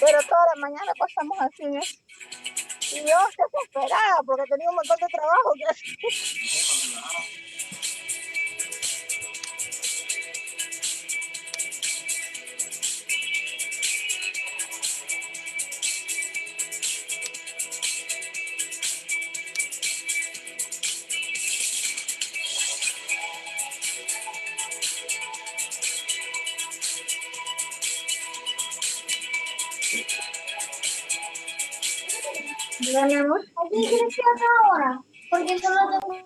Pero toda la mañana pasamos así, ¿eh? Y yo desesperada porque tenía un montón de trabajo que hacer. Ganamos. ¿A quién quieres que haga ahora? Porque solo tengo...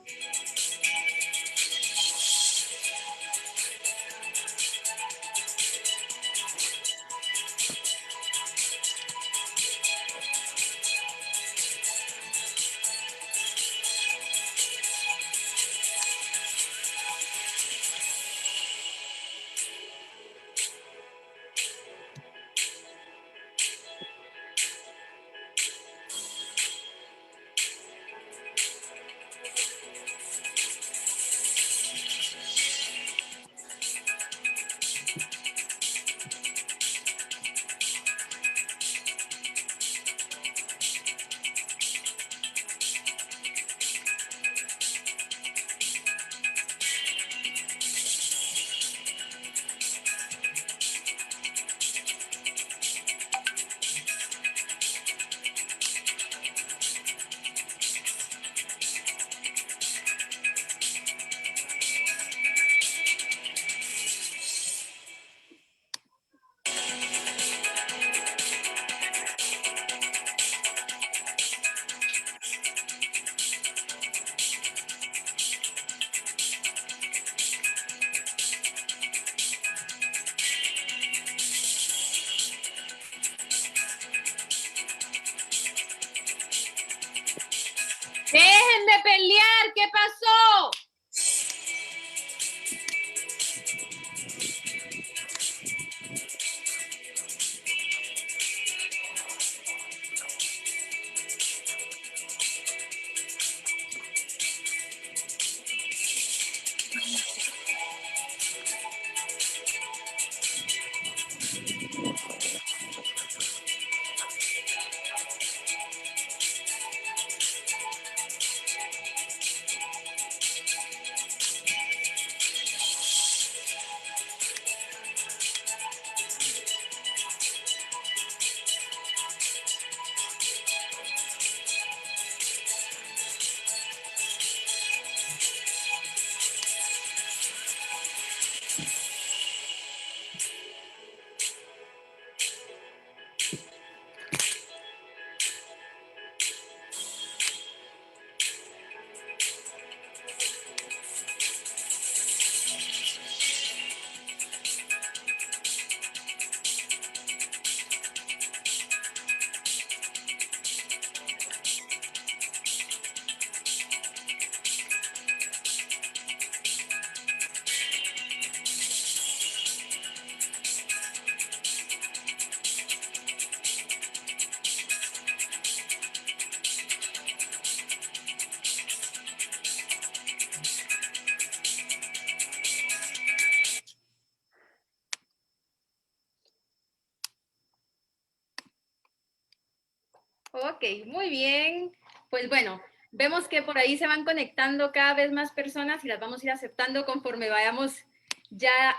Ok, muy bien. Pues bueno, vemos que por ahí se van conectando cada vez más personas y las vamos a ir aceptando conforme vayamos ya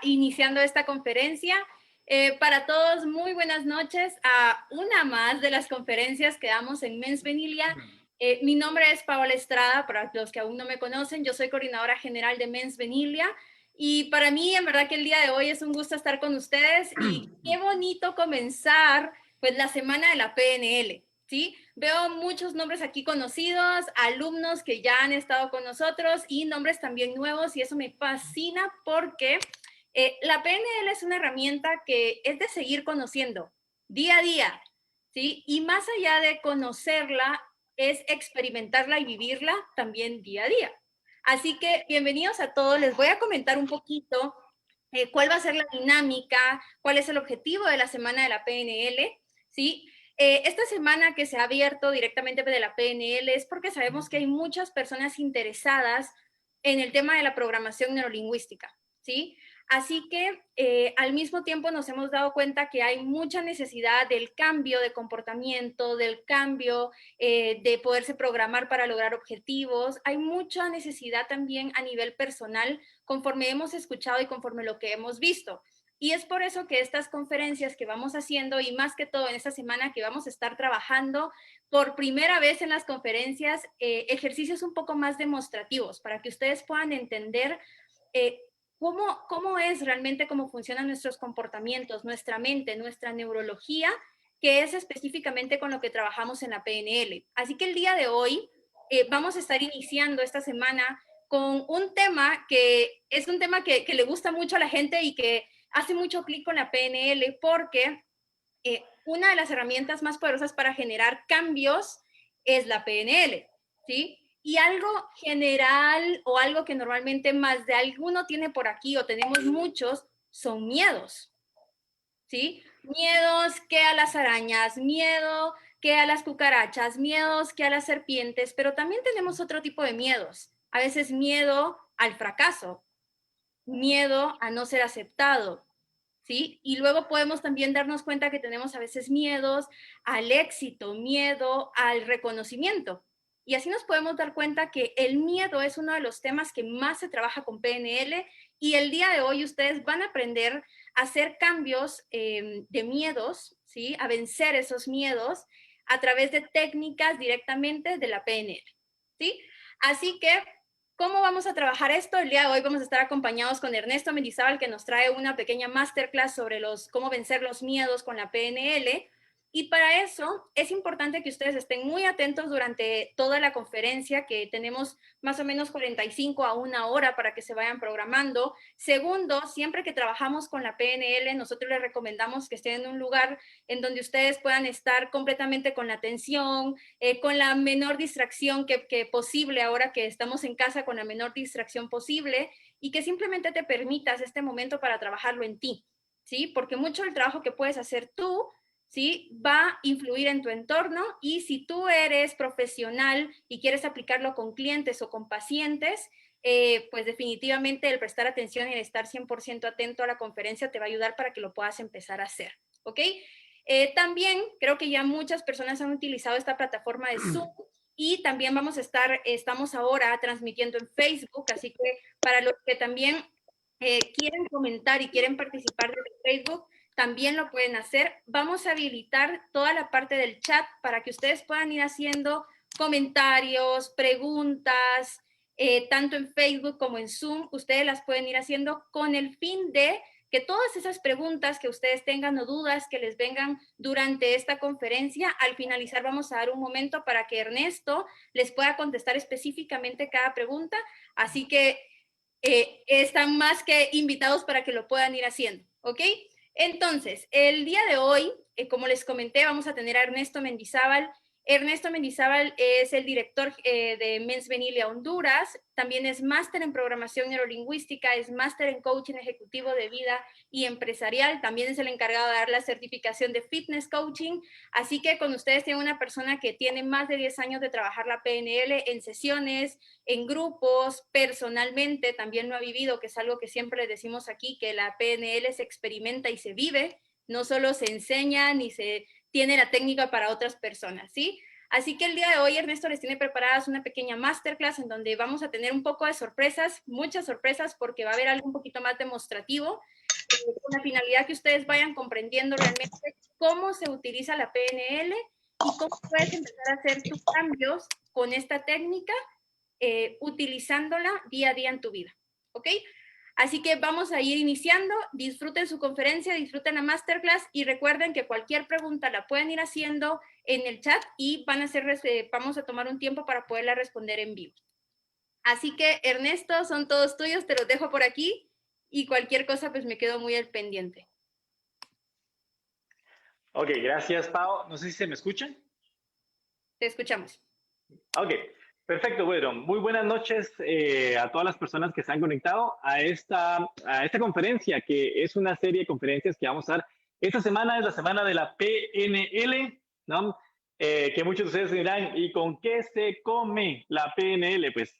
iniciando esta conferencia. Para todos, muy buenas noches a una más de las conferencias que damos en Mens Venilia. Mi nombre es Paola Estrada, para los que aún no me conocen, yo soy coordinadora general de Mens Venilia. Y para mí, en verdad que el día de hoy es un gusto estar con ustedes y qué bonito comenzar pues la semana de la PNL, ¿sí? Veo muchos nombres aquí conocidos, alumnos que ya han estado con nosotros y nombres también nuevos y eso me fascina porque la PNL es una herramienta que es de seguir conociendo día a día, ¿sí? Y más allá de conocerla, es experimentarla y vivirla también día a día. Así que bienvenidos a todos. Les voy a comentar un poquito cuál va a ser la dinámica, cuál es el objetivo de la semana de la PNL, ¿sí? Esta semana que se ha abierto directamente de la PNL es porque sabemos que hay muchas personas interesadas en el tema de la programación neurolingüística, ¿sí? Así que al mismo tiempo nos hemos dado cuenta que hay mucha necesidad del cambio de comportamiento, del cambio de poderse programar para lograr objetivos. Hay mucha necesidad también a nivel personal conforme hemos escuchado y conforme lo que hemos visto. Y es por eso que estas conferencias que vamos haciendo y más que todo en esta semana que vamos a estar trabajando por primera vez en las conferencias, ejercicios un poco más demostrativos para que ustedes puedan entender cómo es realmente cómo funcionan nuestros comportamientos, nuestra mente, nuestra neurología, que es específicamente con lo que trabajamos en la PNL. Así que el día de hoy vamos a estar iniciando esta semana con un tema que es un tema que le gusta mucho a la gente y que hace mucho clic con la PNL porque una de las herramientas más poderosas para generar cambios es la PNL, ¿sí? Y algo general o algo que normalmente más de alguno tiene por aquí o tenemos muchos son miedos, ¿sí? Miedos que a las arañas, miedo que a las cucarachas, miedos que a las serpientes, pero también tenemos otro tipo de miedos. A veces miedo al fracaso, miedo a no ser aceptado, ¿sí? Y luego podemos también darnos cuenta que tenemos a veces miedos al éxito, miedo al reconocimiento. Y así nos podemos dar cuenta que el miedo es uno de los temas que más se trabaja con PNL y el día de hoy ustedes van a aprender a hacer cambios de miedos, ¿sí? A vencer esos miedos a través de técnicas directamente de la PNL, ¿sí? Así que ¿cómo vamos a trabajar esto? El día de hoy vamos a estar acompañados con Ernesto Mendizábal, que nos trae una pequeña masterclass sobre cómo vencer los miedos con la PNL. Y para eso es importante que ustedes estén muy atentos durante toda la conferencia, que tenemos más o menos 45 a una hora para que se vayan programando. Segundo, siempre que trabajamos con la PNL, nosotros les recomendamos que estén en un lugar en donde ustedes puedan estar completamente con la atención, con la menor distracción que posible ahora que estamos en casa, con la menor distracción posible y que simplemente te permitas este momento para trabajarlo en ti, ¿sí? Porque mucho del trabajo que puedes hacer tú, ¿sí? Va a influir en tu entorno y si tú eres profesional y quieres aplicarlo con clientes o con pacientes, pues definitivamente el prestar atención y el estar 100% atento a la conferencia te va a ayudar para que lo puedas empezar a hacer, ¿ok? También creo que ya muchas personas han utilizado esta plataforma de Zoom y también estamos ahora transmitiendo en Facebook, así que para los que también quieren comentar y quieren participar desde Facebook, también lo pueden hacer. Vamos a habilitar toda la parte del chat para que ustedes puedan ir haciendo comentarios, preguntas, tanto en Facebook como en Zoom. Ustedes las pueden ir haciendo con el fin de que todas esas preguntas que ustedes tengan o dudas que les vengan durante esta conferencia, al finalizar vamos a dar un momento para que Ernesto les pueda contestar específicamente cada pregunta. Así que están más que invitados para que lo puedan ir haciendo, ¿ok? Entonces, el día de hoy, como les comenté, vamos a tener a Ernesto Mendizábal. Ernesto Mendizábal es el director de Mens Venilia Honduras, también es máster en programación neurolingüística, es máster en coaching ejecutivo de vida y empresarial, también es el encargado de dar la certificación de fitness coaching, así que con ustedes tienen una persona que tiene más de 10 años de trabajar la PNL en sesiones, en grupos, personalmente, también lo ha vivido, que es algo que siempre le decimos aquí, que la PNL se experimenta y se vive, no solo se enseña tiene la técnica para otras personas, ¿sí? Así que el día de hoy Ernesto les tiene preparadas una pequeña masterclass en donde vamos a tener un poco de sorpresas, muchas sorpresas, porque va a haber algo un poquito más demostrativo, con la finalidad que ustedes vayan comprendiendo realmente cómo se utiliza la PNL y cómo puedes empezar a hacer tus cambios con esta técnica, utilizándola día a día en tu vida, ¿ok? Así que vamos a ir iniciando, disfruten su conferencia, disfruten la masterclass y recuerden que cualquier pregunta la pueden ir haciendo en el chat y vamos a tomar un tiempo para poderla responder en vivo. Así que Ernesto, son todos tuyos, te los dejo por aquí y cualquier cosa pues me quedo muy al pendiente. Ok, gracias Pau. No sé si se me escuchan. Te escuchamos. Ok, perfecto. Bueno, muy buenas noches a todas las personas que se han conectado a esta conferencia, que es una serie de conferencias que vamos a dar. Esta semana es la semana de la PNL, ¿no? Que muchos de ustedes dirán, ¿y con qué se come la PNL? Pues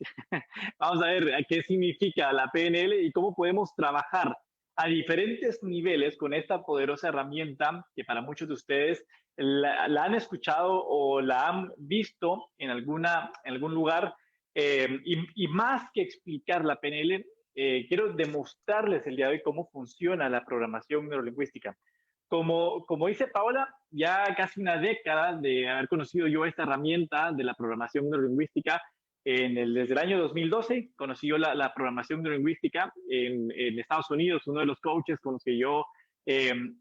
vamos a ver qué significa la PNL y cómo podemos trabajar a diferentes niveles con esta poderosa herramienta que para muchos de ustedes la han escuchado o la han visto en algún lugar. Y más que explicar la PNL, quiero demostrarles el día de hoy cómo funciona la programación neurolingüística. Como dice Paola, ya casi una década de haber conocido yo esta herramienta de la programación neurolingüística. Desde el año 2012 conocí yo la programación neurolingüística en Estados Unidos. Uno de los coaches con los que yo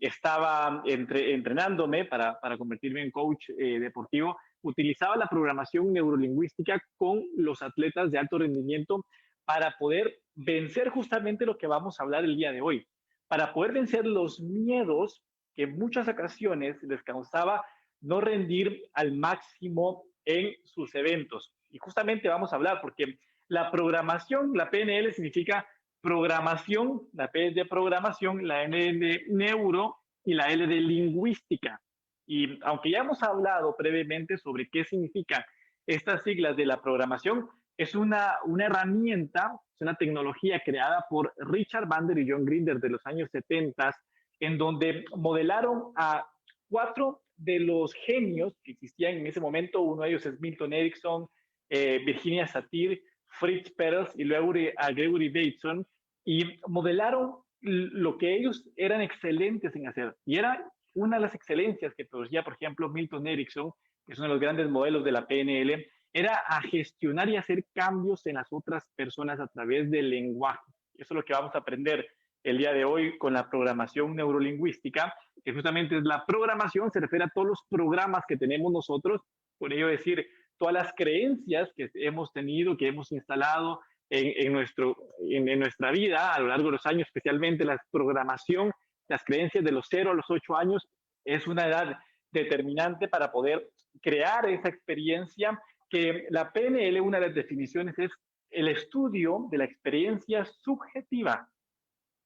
estaba entrenándome para convertirme en coach deportivo, utilizaba la programación neurolingüística con los atletas de alto rendimiento para poder vencer justamente lo que vamos a hablar el día de hoy, para poder vencer los miedos que en muchas ocasiones les causaba no rendir al máximo en sus eventos. Y justamente vamos a hablar porque la programación, la PNL significa programación, la P es de programación, la N de neuro y la L de lingüística. Y aunque ya hemos hablado previamente sobre qué significan estas siglas de la programación, es una herramienta, es una tecnología creada por Richard Bandler y John Grinder de los años 70, en donde modelaron a 4 de los genios que existían en ese momento. Uno de ellos es Milton Erickson, Virginia Satir, Fritz Perls y luego a Gregory Bateson, y modelaron lo que ellos eran excelentes en hacer. Y era una de las excelencias que producía, por ejemplo, Milton Erickson, que es uno de los grandes modelos de la PNL, era a gestionar y hacer cambios en las otras personas a través del lenguaje. Eso es lo que vamos a aprender el día de hoy con la programación neurolingüística, que justamente es la programación, se refiere a todos los programas que tenemos nosotros, por ello decir, todas las creencias que hemos tenido, que hemos instalado en nuestra vida a lo largo de los años, especialmente la programación, las creencias de los 0 a los 8 años, es una edad determinante para poder crear esa experiencia que la PNL, una de las definiciones es el estudio de la experiencia subjetiva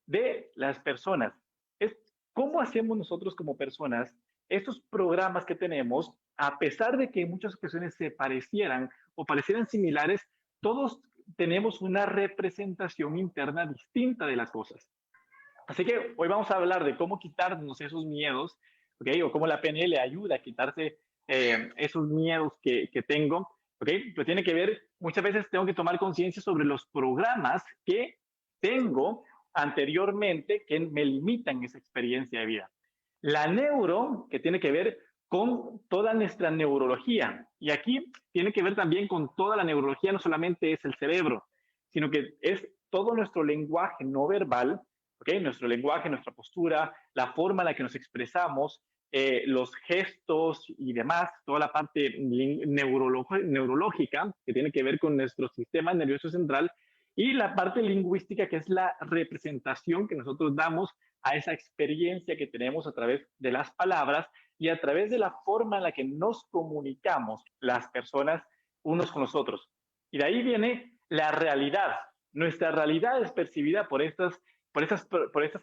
de las personas. Es cómo hacemos nosotros como personas estos programas que tenemos, a pesar de que en muchas ocasiones se parecieran o parecieran similares, todos tenemos una representación interna distinta de las cosas. Así que hoy vamos a hablar de cómo quitarnos esos miedos, ¿okay? O cómo la PNL ayuda a quitarse esos miedos que tengo, ¿okay? Pero tiene que ver, muchas veces tengo que tomar conciencia sobre los programas que tengo anteriormente que me limitan esa experiencia de vida. La neuro, que tiene que ver con toda nuestra neurología. Y aquí tiene que ver también con toda la neurología, no solamente es el cerebro, sino que es todo nuestro lenguaje no verbal, ¿okay? Nuestro lenguaje, nuestra postura, la forma en la que nos expresamos, los gestos y demás, toda la parte neurológica que tiene que ver con nuestro sistema nervioso central, y la parte lingüística, que es la representación que nosotros damos a esa experiencia que tenemos a través de las palabras y a través de la forma en la que nos comunicamos las personas unos con los otros. Y de ahí viene la realidad. Nuestra realidad es percibida por estas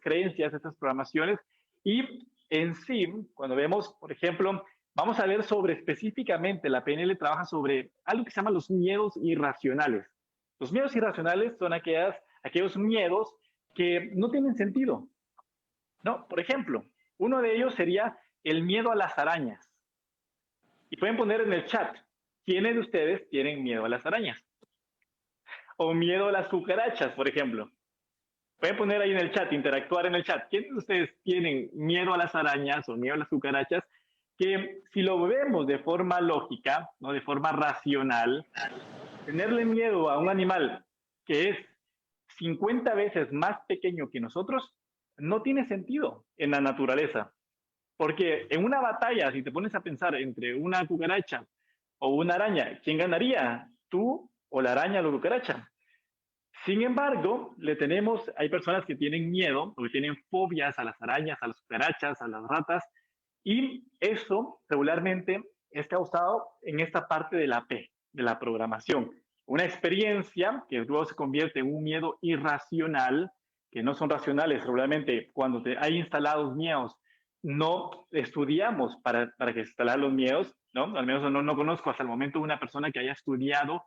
creencias, estas programaciones, y en sí, cuando vemos, por ejemplo, vamos a ver sobre específicamente, la PNL trabaja sobre algo que se llama los miedos irracionales. Los miedos irracionales son aquellos miedos que no tienen sentido, ¿no? Por ejemplo, uno de ellos sería el miedo a las arañas. Y pueden poner en el chat, ¿quiénes de ustedes tienen miedo a las arañas? O miedo a las cucarachas, por ejemplo. Pueden poner ahí en el chat, interactuar en el chat. ¿Quiénes de ustedes tienen miedo a las arañas o miedo a las cucarachas? Que si lo vemos de forma lógica, ¿no? De forma racional, tenerle miedo a un animal que es 50 veces más pequeño que nosotros no tiene sentido en la naturaleza. Porque en una batalla, si te pones a pensar entre una cucaracha o una araña, ¿quién ganaría? ¿Tú o la araña o la cucaracha? Sin embargo, hay personas que tienen miedo o que tienen fobias a las arañas, a las cucarachas, a las ratas, y eso regularmente es causado en esta parte de la P, de la programación. Una experiencia que luego se convierte en un miedo irracional, que no son racionales. Regularmente, cuando hay instalados miedos, no estudiamos para que instalar los miedos, ¿no? Al menos no conozco hasta el momento una persona que haya estudiado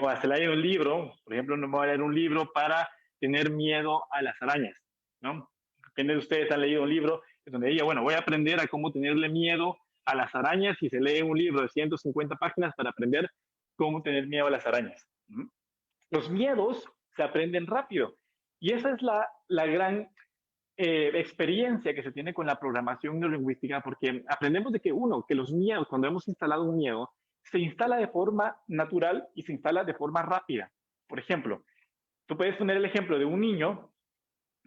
o hasta leer un libro. Por ejemplo, no me voy a leer un libro para tener miedo a las arañas, ¿no? ¿Quiénes de ustedes han leído un libro donde diga, bueno, voy a aprender a cómo tenerle miedo a las arañas, y se lee un libro de 150 páginas para aprender cómo tener miedo a las arañas? Los miedos se aprenden rápido, y esa es la gran experiencia que se tiene con la programación neurolingüística, porque aprendemos de que los miedos, cuando hemos instalado un miedo, se instala de forma natural y se instala de forma rápida. Por ejemplo, tú puedes poner el ejemplo de un niño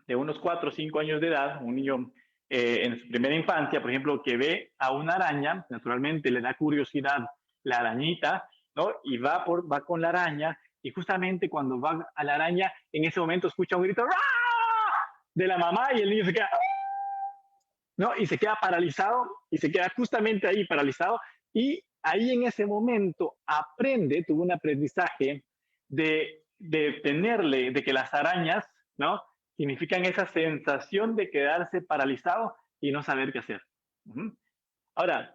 de unos 4 o 5 años de edad, un niño en su primera infancia, por ejemplo, que ve a una araña, naturalmente le da curiosidad la arañita, ¿no? Y va con la araña, y justamente cuando va a la araña, en ese momento escucha un grito de la mamá, y el niño se queda, ¿no? Y se queda paralizado, y se queda justamente ahí paralizado, y ahí en ese momento tuvo un aprendizaje de que las arañas, ¿no? Significan esa sensación de quedarse paralizado y no saber qué hacer. Ahora,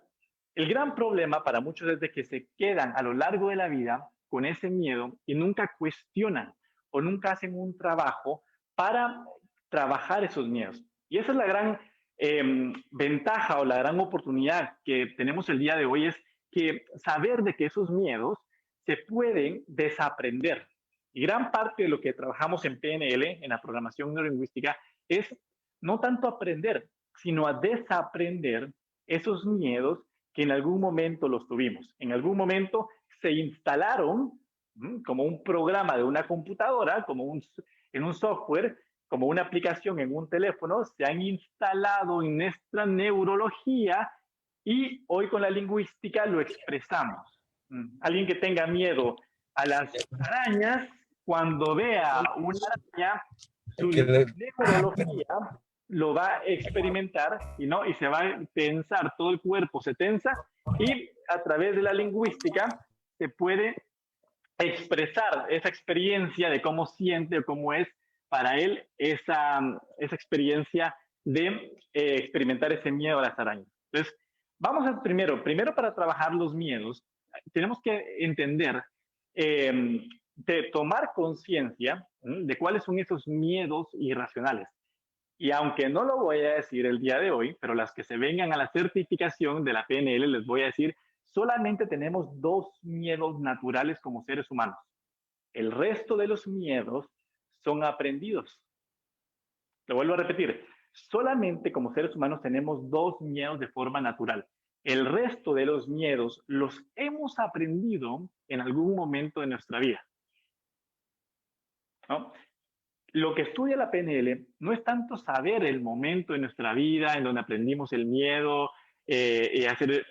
el gran problema para muchos es de que se quedan a lo largo de la vida con ese miedo y nunca cuestionan o nunca hacen un trabajo para trabajar esos miedos. Y esa es la gran ventaja o la gran oportunidad que tenemos el día de hoy, es que saber de que esos miedos se pueden desaprender. Y gran parte de lo que trabajamos en PNL, en la programación neurolingüística, es no tanto aprender, sino a desaprender esos miedos que en algún momento los tuvimos. En algún momento se instalaron como un programa de una computadora, en un software, como una aplicación en un teléfono, se han instalado en nuestra neurología, y hoy con la lingüística lo expresamos. Alguien que tenga miedo a las arañas, cuando vea una araña, su neurología lo va a experimentar, y se va a tensar, todo el cuerpo se tensa, y a través de la lingüística se puede expresar esa experiencia de cómo siente o cómo es para él esa experiencia de experimentar ese miedo a las arañas. Entonces, vamos a primero para trabajar los miedos, tenemos que entender, de tomar conciencia de cuáles son esos miedos irracionales. Y aunque no lo voy a decir el día de hoy, pero las que se vengan a la certificación de la PNL, les voy a decir, solamente tenemos 2 miedos naturales como seres humanos. El resto de los miedos son aprendidos. Lo vuelvo a repetir, solamente como seres humanos tenemos 2 miedos de forma natural. El resto de los miedos los hemos aprendido en algún momento de nuestra vida, ¿no? Lo que estudia la PNL no es tanto saber el momento de nuestra vida en donde aprendimos el miedo, y hacer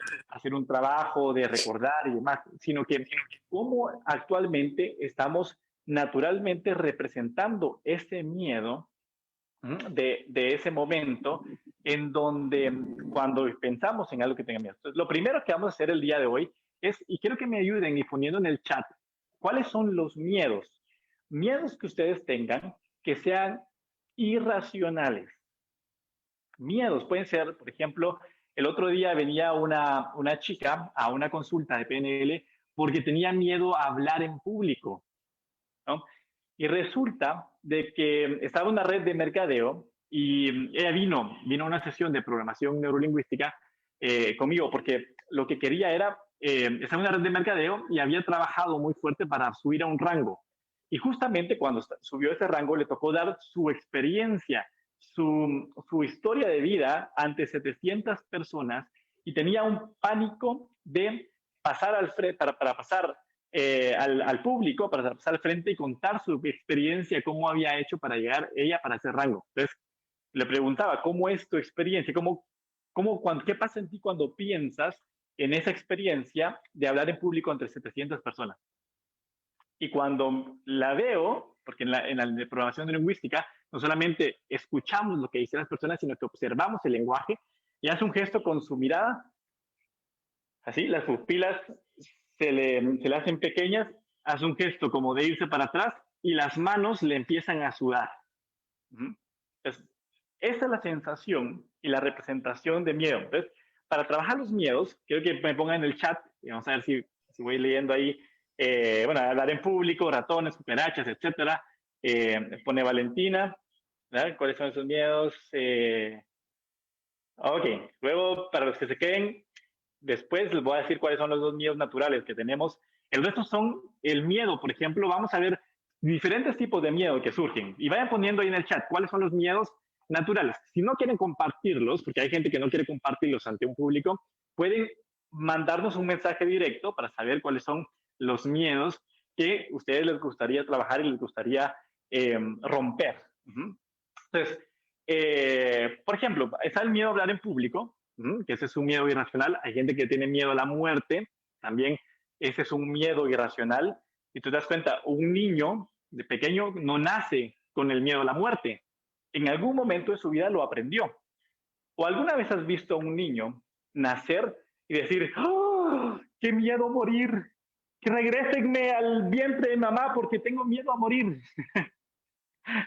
un trabajo de recordar y demás, sino que cómo actualmente estamos naturalmente representando ese miedo de ese momento en donde cuando pensamos en algo que tenga miedo. Entonces, lo primero que vamos a hacer el día de hoy es, y quiero que me ayuden y poniendo en el chat, ¿cuáles son los miedos? Miedos que ustedes tengan que sean irracionales. Miedos pueden ser, por ejemplo, el otro día venía una chica a una consulta de PNL porque tenía miedo a hablar en público, ¿no? Y resulta de que estaba en una red de mercadeo y ella vino a una sesión de programación neurolingüística conmigo porque lo que quería era estar en una red de mercadeo y había trabajado muy fuerte para subir a un rango. Y justamente cuando subió ese rango le tocó dar su experiencia, su historia de vida ante 700 personas y tenía un pánico de pasar al frente, para pasar al público, para pasar al frente y contar su experiencia, cómo había hecho para llegar ella para ese rango. Entonces, le preguntaba, ¿cómo es tu experiencia? ¿Qué pasa en ti cuando piensas en esa experiencia de hablar en público entre 700 personas? Y cuando la veo, porque en la programación de lingüística, no solamente escuchamos lo que dicen las personas, sino que observamos el lenguaje y hace un gesto con su mirada, así, las pupilas se le hacen pequeñas, hace un gesto como de irse para atrás y las manos le empiezan a sudar. Entonces, esa es la sensación y la representación de miedo. Entonces, para trabajar los miedos, quiero que me pongan en el chat, y vamos a ver si voy leyendo ahí, bueno, hablar en público, ratones, cucarachas, etcétera. Pone Valentina, ¿verdad? ¿Cuáles son esos miedos? Ok, luego para los que se queden, después les voy a decir cuáles son los dos miedos naturales que tenemos. El resto son el miedo, por ejemplo, vamos a ver diferentes tipos de miedo que surgen. Y vayan poniendo ahí en el chat cuáles son los miedos naturales. Si no quieren compartirlos, porque hay gente que no quiere compartirlos ante un público, pueden mandarnos un mensaje directo para saber cuáles son los miedos que a ustedes les gustaría trabajar y les gustaría romper. Entonces, por ejemplo, está el miedo a hablar en público, que ese es un miedo irracional. Hay gente que tiene miedo a la muerte, también ese es un miedo irracional. Y tú te das cuenta, un niño de pequeño no nace con el miedo a la muerte. En algún momento de su vida lo aprendió. ¿O alguna vez has visto a un niño nacer y decir, ¡oh, qué miedo morir! Que regrésenme al vientre de mamá porque tengo miedo a morir.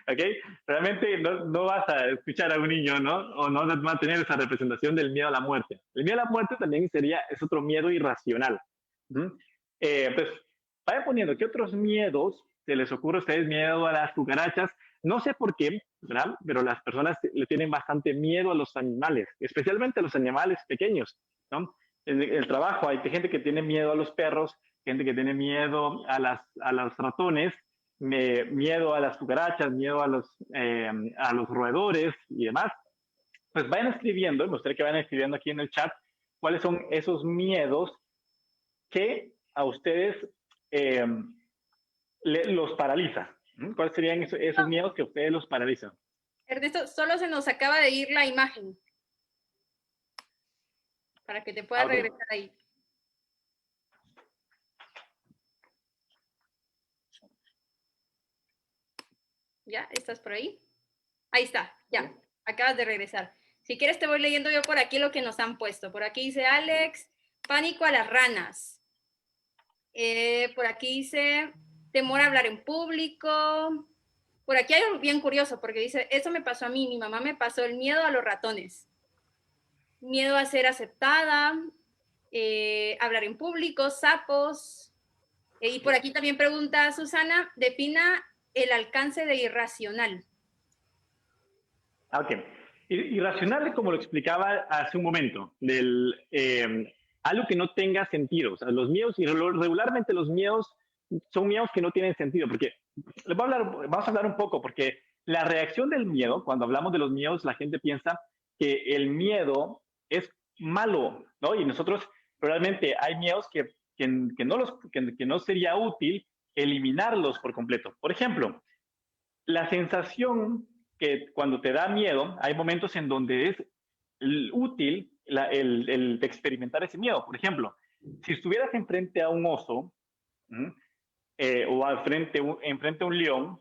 ¿Ok? Realmente no vas a escuchar a un niño, ¿no? O no va a tener esa representación del miedo a la muerte. El miedo a la muerte también es otro miedo irracional. Entonces, vayan poniendo, ¿qué otros miedos se les ocurre a ustedes? Miedo a las cucarachas. No sé por qué, ¿verdad? Pero las personas le tienen bastante miedo a los animales, especialmente a los animales pequeños, ¿no? El trabajo, hay gente que tiene miedo a los perros, gente que tiene miedo a los ratones, miedo a las cucarachas, miedo a los roedores y demás. Pues vayan escribiendo, me gustaría que vayan escribiendo aquí en el chat cuáles son esos miedos que a ustedes los paraliza. ¿Cuáles serían esos miedos que a ustedes los paralizan? Ernesto, solo se nos acaba de ir la imagen para que te puedas regresar ahí. ¿Ya? ¿Estás por ahí? Ahí está, ya. Acabas de regresar. Si quieres te voy leyendo yo por aquí lo que nos han puesto. Por aquí dice Alex, pánico a las ranas. Por aquí dice temor a hablar en público. Por aquí hay algo bien curioso porque dice, eso me pasó a mí, mi mamá me pasó el miedo a los ratones. Miedo a ser aceptada, hablar en público, sapos. Y por aquí también pregunta Susana, defina el alcance de irracional. Ok. Irracional, como lo explicaba hace un momento, algo que no tenga sentido. O sea, los miedos, y regularmente los miedos son miedos que no tienen sentido, porque vamos a hablar un poco, porque la reacción del miedo, cuando hablamos de los miedos, la gente piensa que el miedo es malo, ¿no? Y nosotros realmente hay miedos que no sería útil eliminarlos por completo. Por ejemplo, la sensación que cuando te da miedo, hay momentos en donde es útil el experimentar ese miedo. Por ejemplo, si estuvieras enfrente a un oso o enfrente a un león,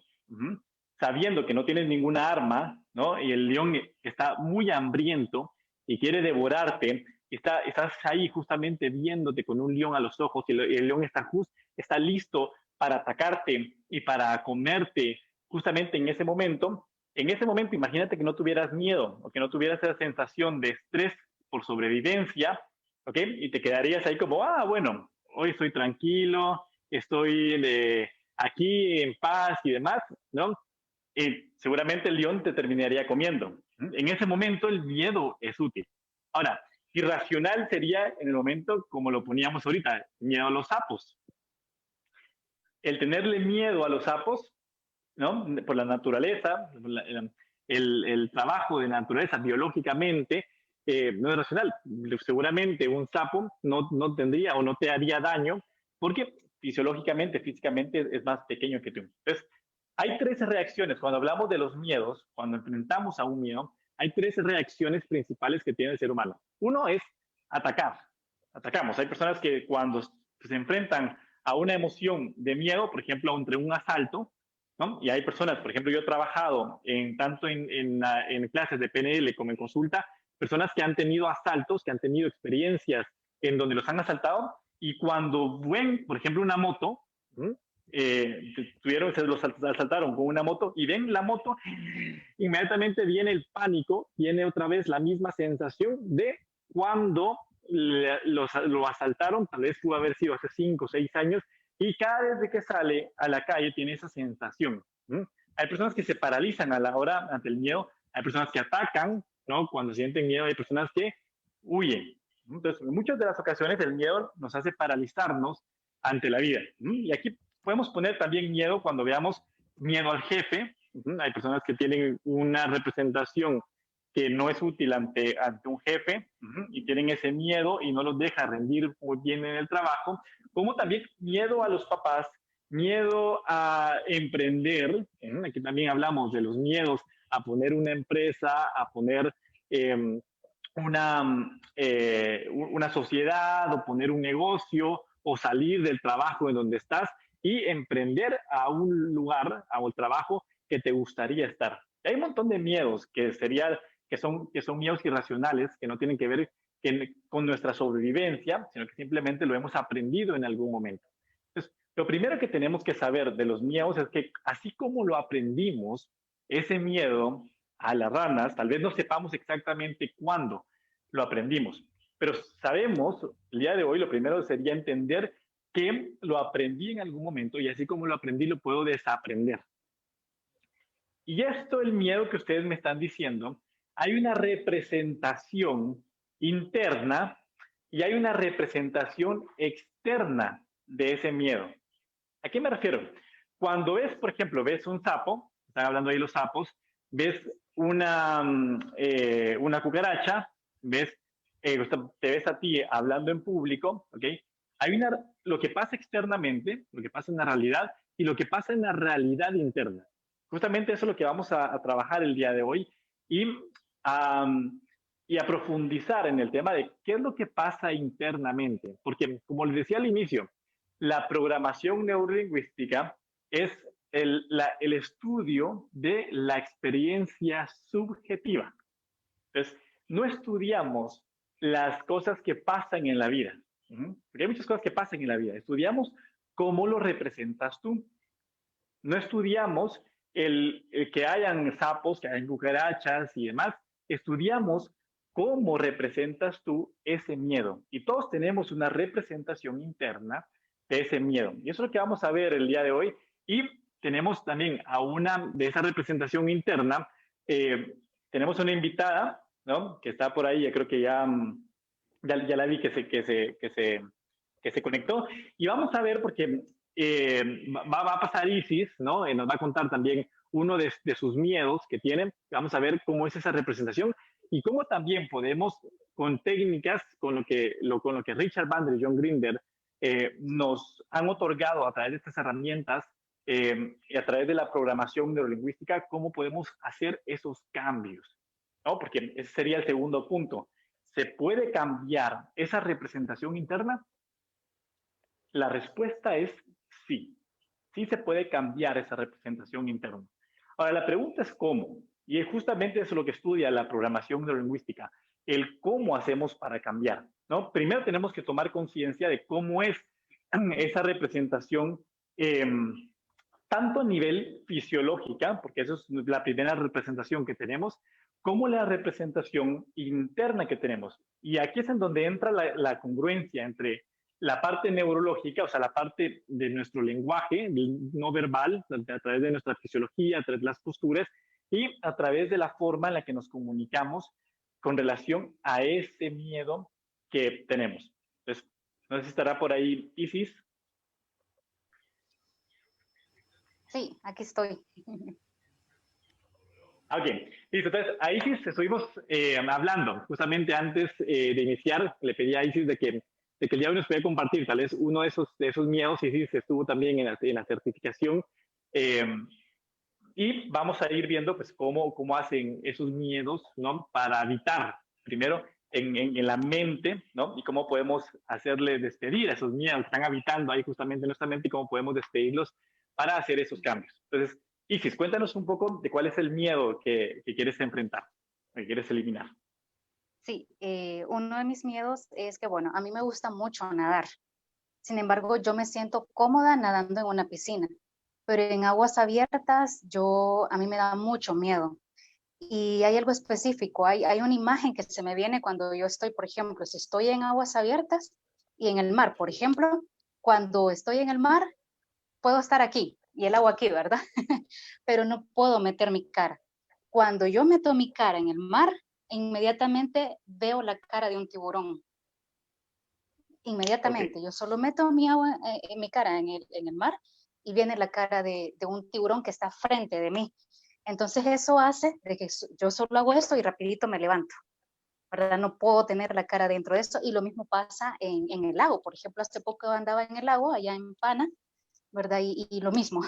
sabiendo que no tienes ninguna arma, ¿no? Y el león está muy hambriento y quiere devorarte, estás ahí justamente viéndote con un león a los ojos y el león está listo para atacarte y para comerte justamente en ese momento. En ese momento, imagínate que no tuvieras miedo o que no tuvieras esa sensación de estrés por sobrevivencia, ¿ok? Y te quedarías ahí como, bueno, hoy estoy tranquilo, estoy aquí en paz y demás, ¿no? seguramente el león te terminaría comiendo. En ese momento el miedo es útil. Ahora, irracional sería en el momento como lo poníamos ahorita, miedo a los sapos. El tenerle miedo a los sapos, ¿no? Por la naturaleza, el trabajo de la naturaleza biológicamente, no es racional. Seguramente un sapo no tendría o no te haría daño porque fisiológicamente, físicamente es más pequeño que tú. Entonces, hay tres reacciones. Cuando hablamos de los miedos, cuando enfrentamos a un miedo, hay tres reacciones principales que tiene el ser humano. Uno es atacar. Atacamos. Hay personas que cuando se enfrentan a una emoción de miedo, por ejemplo, entre un asalto, ¿no? Y hay personas, por ejemplo, yo he trabajado tanto en clases de PNL como en consulta, personas que han tenido asaltos, que han tenido experiencias en donde los han asaltado y cuando ven, por ejemplo, una moto, los asaltaron con una moto y ven la moto, inmediatamente viene el pánico, viene otra vez la misma sensación de cuando lo asaltaron, tal vez pudo haber sido hace 5 o 6 años, y cada vez que sale a la calle tiene esa sensación. Hay personas que se paralizan a la hora ante el miedo, hay personas que atacan, ¿no? Cuando sienten miedo, hay personas que huyen. Entonces, en muchas de las ocasiones el miedo nos hace paralizarnos ante la vida. Y aquí podemos poner también miedo cuando veamos miedo al jefe. Hay personas que tienen una representación que no es útil ante un jefe y tienen ese miedo y no los deja rendir muy bien en el trabajo, como también miedo a los papás, miedo a emprender. Aquí también hablamos de los miedos a poner una empresa, a poner una sociedad o poner un negocio o salir del trabajo en donde estás y emprender a un lugar, a un trabajo que te gustaría estar. Hay un montón de miedos que son miedos irracionales, que no tienen que ver con nuestra sobrevivencia, sino que simplemente lo hemos aprendido en algún momento. Entonces, lo primero que tenemos que saber de los miedos es que así como lo aprendimos, ese miedo a las ranas, tal vez no sepamos exactamente cuándo lo aprendimos, pero sabemos, el día de hoy, lo primero sería entender que lo aprendí en algún momento y así como lo aprendí, lo puedo desaprender. Y esto, el miedo que ustedes me están diciendo, hay una representación interna y hay una representación externa de ese miedo. ¿A qué me refiero? Cuando ves, por ejemplo, ves un sapo, están hablando ahí los sapos, ves una cucaracha, te ves a ti hablando en público, ¿ok? Lo que pasa externamente, lo que pasa en la realidad y lo que pasa en la realidad interna. Justamente eso es lo que vamos a trabajar el día de hoy y a profundizar en el tema de qué es lo que pasa internamente. Porque, como les decía al inicio, la programación neurolingüística es el estudio de la experiencia subjetiva. Entonces, no estudiamos las cosas que pasan en la vida, porque hay muchas cosas que pasan en la vida. Estudiamos cómo lo representas tú. No estudiamos el que hayan sapos, que hayan cucarachas y demás. Estudiamos cómo representas tú ese miedo. Y todos tenemos una representación interna de ese miedo. Y eso es lo que vamos a ver el día de hoy. Y tenemos también a una de esa representación interna, tenemos una invitada, ¿no? Que está por ahí, yo creo que ya la vi que se conectó. Y vamos a ver porque va a pasar Isis, ¿no? Nos va a contar también uno de sus miedos que tiene. Vamos a ver cómo es esa representación y cómo también podemos, con técnicas, con lo que Richard Bandler y John Grinder nos han otorgado a través de estas herramientas y a través de la programación neurolingüística, cómo podemos hacer esos cambios, ¿no? Porque ese sería el segundo punto. ¿Se puede cambiar esa representación interna? La respuesta es sí. Sí se puede cambiar esa representación interna. Ahora, la pregunta es cómo. Y justamente eso es lo que estudia la programación neurolingüística, el cómo hacemos para cambiar, ¿no? Primero tenemos que tomar conciencia de cómo es esa representación, tanto a nivel fisiológica, porque eso es la primera representación que tenemos, como la representación interna que tenemos. Y aquí es en donde entra la congruencia entre la parte neurológica, o sea, la parte de nuestro lenguaje no verbal, a través de nuestra fisiología, a través de las posturas y a través de la forma en la que nos comunicamos con relación a ese miedo que tenemos. Entonces, no sé si estará por ahí Isis. Sí, aquí estoy. Ok, listo. Entonces, a Isis estuvimos hablando justamente antes de iniciar. Le pedí a Isis de que el día de hoy nos puede compartir tal vez uno de esos miedos. Isis estuvo también en la certificación. eh, y vamos a ir viendo pues cómo hacen esos miedos, ¿no? Para evitar, primero, en la mente, ¿no? Y cómo podemos hacerle despedir a esos miedos que están habitando ahí justamente en nuestra mente y cómo podemos despedirlos para hacer esos cambios. Entonces, Isis, cuéntanos un poco de cuál es el miedo que quieres enfrentar, que quieres eliminar. Sí, uno de mis miedos es que, bueno, a mí me gusta mucho nadar. Sin embargo, yo me siento cómoda nadando en una piscina, pero en aguas abiertas a mí me da mucho miedo. Y hay algo específico, hay una imagen que se me viene cuando yo estoy, por ejemplo, si estoy en aguas abiertas y en el mar, por ejemplo, cuando estoy en el mar, puedo estar aquí y el agua aquí, ¿verdad? Pero no puedo meter mi cara. Cuando yo meto mi cara en el mar, inmediatamente veo la cara de un tiburón. Inmediatamente, Okay. yo solo meto mi cara en el mar y viene la cara de un tiburón que está frente de mí. Entonces eso hace de que yo solo hago esto y rapidito me levanto, ¿verdad? No puedo tener la cara dentro de esto y lo mismo pasa en el lago. Por ejemplo, hace poco andaba en el lago, allá en Pana, ¿verdad? Y lo mismo,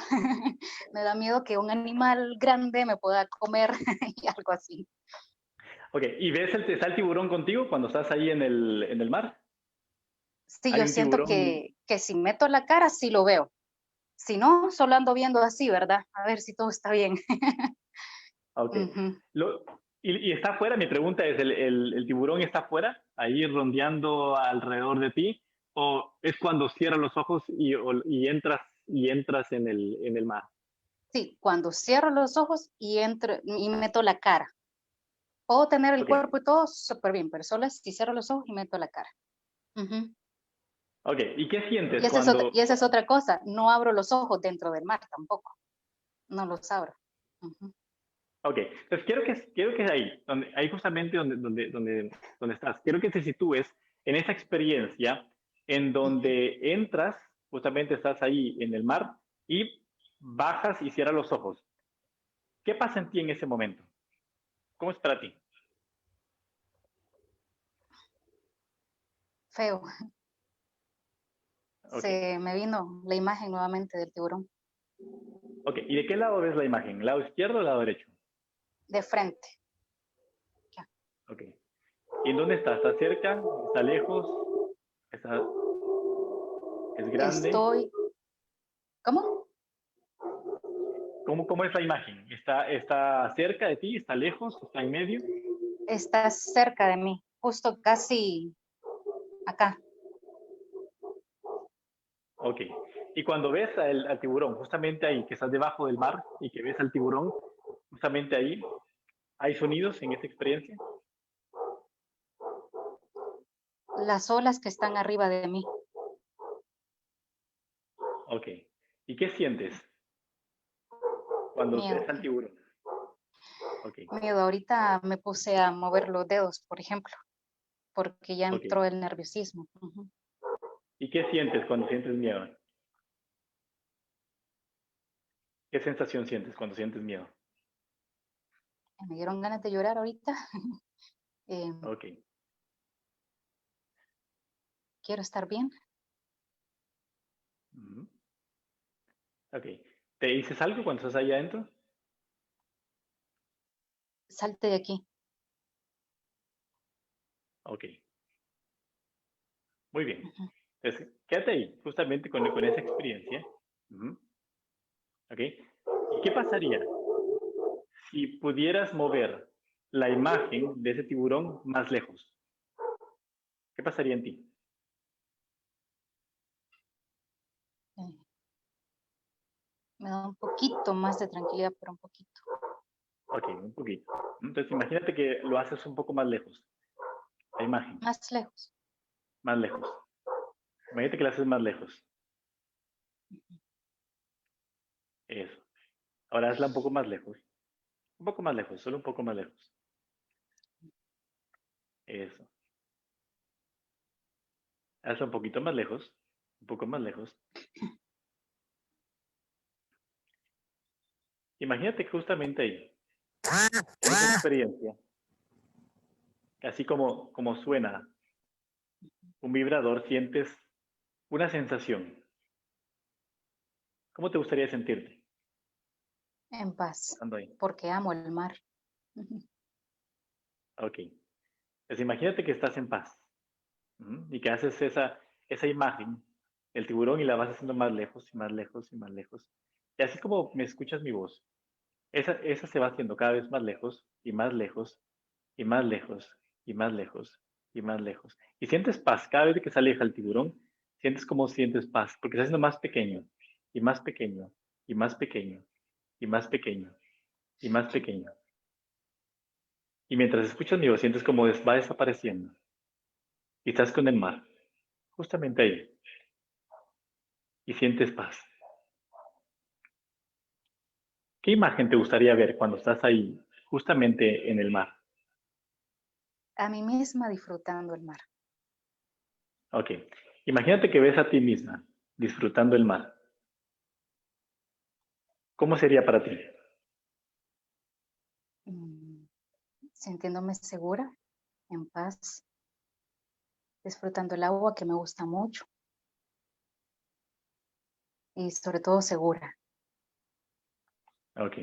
me da miedo que un animal grande me pueda comer y algo así. Ok, ¿y está el tiburón contigo cuando estás ahí en el mar? Sí, ¿Hay yo un siento tiburón? que si meto la cara, sí lo veo. Si no, solo ando viendo así, ¿verdad? A ver si todo está bien. Ok. Ujú. Lo, y está afuera, mi pregunta es, ¿el tiburón está afuera, ahí rondeando alrededor de ti? ¿O es cuando cierras los ojos y entras en el mar? Sí, cuando cierro los ojos y entro y meto la cara. Puedo tener el Ok, cuerpo y todo súper bien, pero solo si cierro los ojos y meto la cara. Ujú. ok. ¿Y qué sientes cuando... Y esa es otra cosa, no abro los ojos dentro del mar tampoco, no los abro. Ujú. Ok, entonces quiero que ahí justamente donde estás, quiero que te sitúes en esa experiencia en Ujú. donde entras, justamente estás ahí en el mar y bajas y cierras los ojos. ¿Qué pasa en ti en ese momento? ¿Cómo es para ti? Feo, Ok, se me vino la imagen nuevamente del tiburón, ok. ¿Y de qué lado ves la imagen? ¿Lado izquierdo o lado derecho? de frente. Ya. Ok. ¿Y en dónde está? ¿Está cerca? ¿Está lejos? ¿Está, es grande? Estoy, ¿cómo? ¿Cómo es la imagen? ¿Está cerca de ti? ¿Está lejos? ¿Está en medio? Está cerca de mí, justo casi acá. Ok. Y cuando ves al tiburón, justamente ahí, que estás debajo del mar y que ves al tiburón, justamente ahí, ¿hay sonidos en esta experiencia? Las olas que están arriba de mí, Ok. ¿Y qué sientes cuando ves miedo. al tiburón? Ok, Miedo, ahorita me puse a mover los dedos, por ejemplo, porque ya ok. entró el nerviosismo. Ujú. ¿Y qué sientes cuando sientes miedo? ¿Qué sensación sientes cuando sientes miedo? Me dieron ganas de llorar ahorita. Eh, Ok. quiero estar bien. Ujú. Ok. ¿Te dices algo cuando estás ahí adentro? Salte de aquí. Ok. Muy bien. Ujú. Entonces, quédate ahí, justamente con esa experiencia. Ujú. Ok. ¿Y qué pasaría si pudieras mover la imagen de ese tiburón más lejos? ¿Qué pasaría en ti? Eh, me da un poquito más de tranquilidad, pero un poquito. Ok, un poquito. Entonces, imagínate que lo haces un poco más lejos, la imagen, Más lejos. más lejos. Imagínate que la haces más lejos. Eso. Ahora hazla un poco más lejos. Un poco más lejos, solo un poco más lejos. Eso. Hazla un poquito más lejos. Un poco más lejos. Imagínate que justamente ahí, en esa experiencia, así como suena un vibrador, sientes una sensación. ¿Cómo te gustaría sentirte En paz, estando ahí? porque amo el mar. Ok. Pues imagínate que estás en paz. Y que haces esa imagen del tiburón y la vas haciendo más lejos y más lejos y más lejos. Y así como me escuchas mi voz, esa se va haciendo cada vez más lejos y más lejos y más lejos y más lejos y más lejos. Y sientes paz cada vez que se aleja el tiburón, sientes como sientes paz, porque está haciendo más pequeño y más pequeño y más pequeño y más pequeño y más pequeño. Y mientras escuchas mi voz, sientes como va desapareciendo y estás con el mar, justamente ahí, y sientes paz. ¿Qué imagen te gustaría ver cuando estás ahí, justamente en el mar? A mí misma disfrutando el mar. Ok. Imagínate que ves a ti misma disfrutando el mar. ¿Cómo sería para ti? mm, Sintiéndome segura, en paz, disfrutando el agua que me gusta mucho y sobre todo segura. Ok.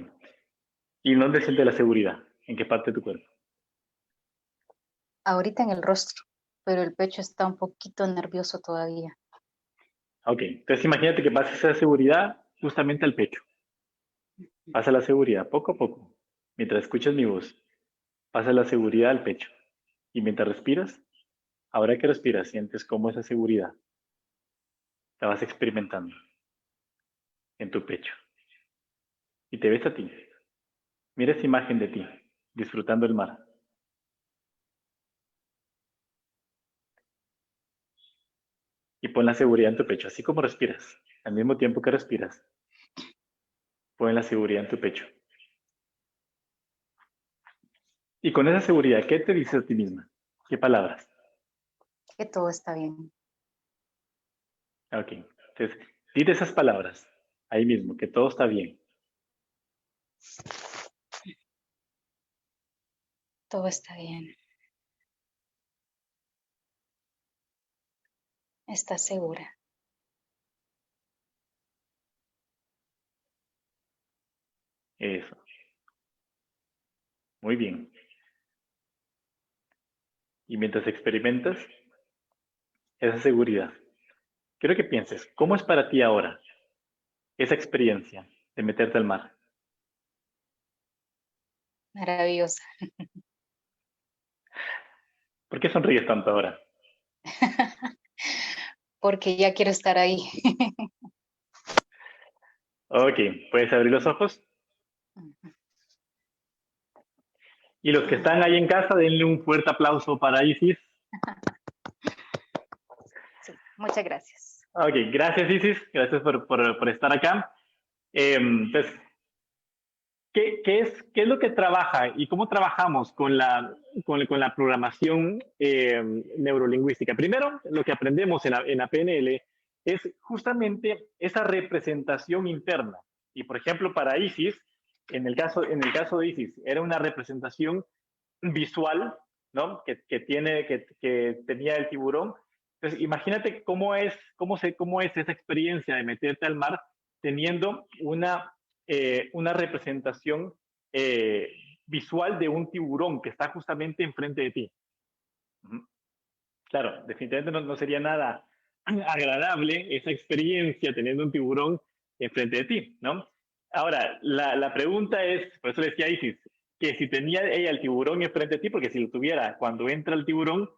¿Y dónde sientes la seguridad? ¿En qué parte de tu cuerpo? Ahorita en el rostro, pero el pecho está un poquito nervioso todavía. Ok. Entonces imagínate que pases esa seguridad justamente al pecho. Pasa la seguridad poco a poco. Mientras escuchas mi voz, pasa la seguridad al pecho. Y mientras respiras, ahora que respiras, sientes cómo esa seguridad la vas experimentando en tu pecho. Y te ves a ti. Mira esa imagen de ti, disfrutando el mar. Y pon la seguridad en tu pecho, así como respiras. Al mismo tiempo que respiras, pon la seguridad en tu pecho. Y con esa seguridad, ¿qué te dices a ti misma? ¿Qué palabras? Que todo está bien. Ok. Entonces, dite esas palabras ahí mismo, que todo está bien. Todo está bien. ¿Estás segura? Eso. Muy bien. Y mientras experimentas esa seguridad, quiero que pienses, ¿cómo es para ti ahora esa experiencia de meterte al mar? Maravillosa. ¿Por qué sonríes tanto ahora? Porque ya quiero estar ahí. Ok, puedes abrir los ojos. Y los que están ahí en casa, denle un fuerte aplauso para Isis. Sí, muchas gracias. Ok, gracias Isis, gracias por estar acá. Entonces, ¿qué es lo que trabaja y cómo trabajamos con la programación neurolingüística? Primero, lo que aprendemos en la PNL es justamente esa representación interna. Y por ejemplo, para Isis, en el caso de Isis, era una representación visual, ¿no? Que tenía el tiburón. Entonces, imagínate cómo es esa experiencia de meterte al mar teniendo una representación visual de un tiburón que está justamente enfrente de ti. Claro, definitivamente no sería nada agradable esa experiencia teniendo un tiburón enfrente de ti, ¿no? Ahora, la pregunta es, por eso decía Isis, que si tenía ella el tiburón enfrente de ti, porque si lo tuviera cuando entra el tiburón,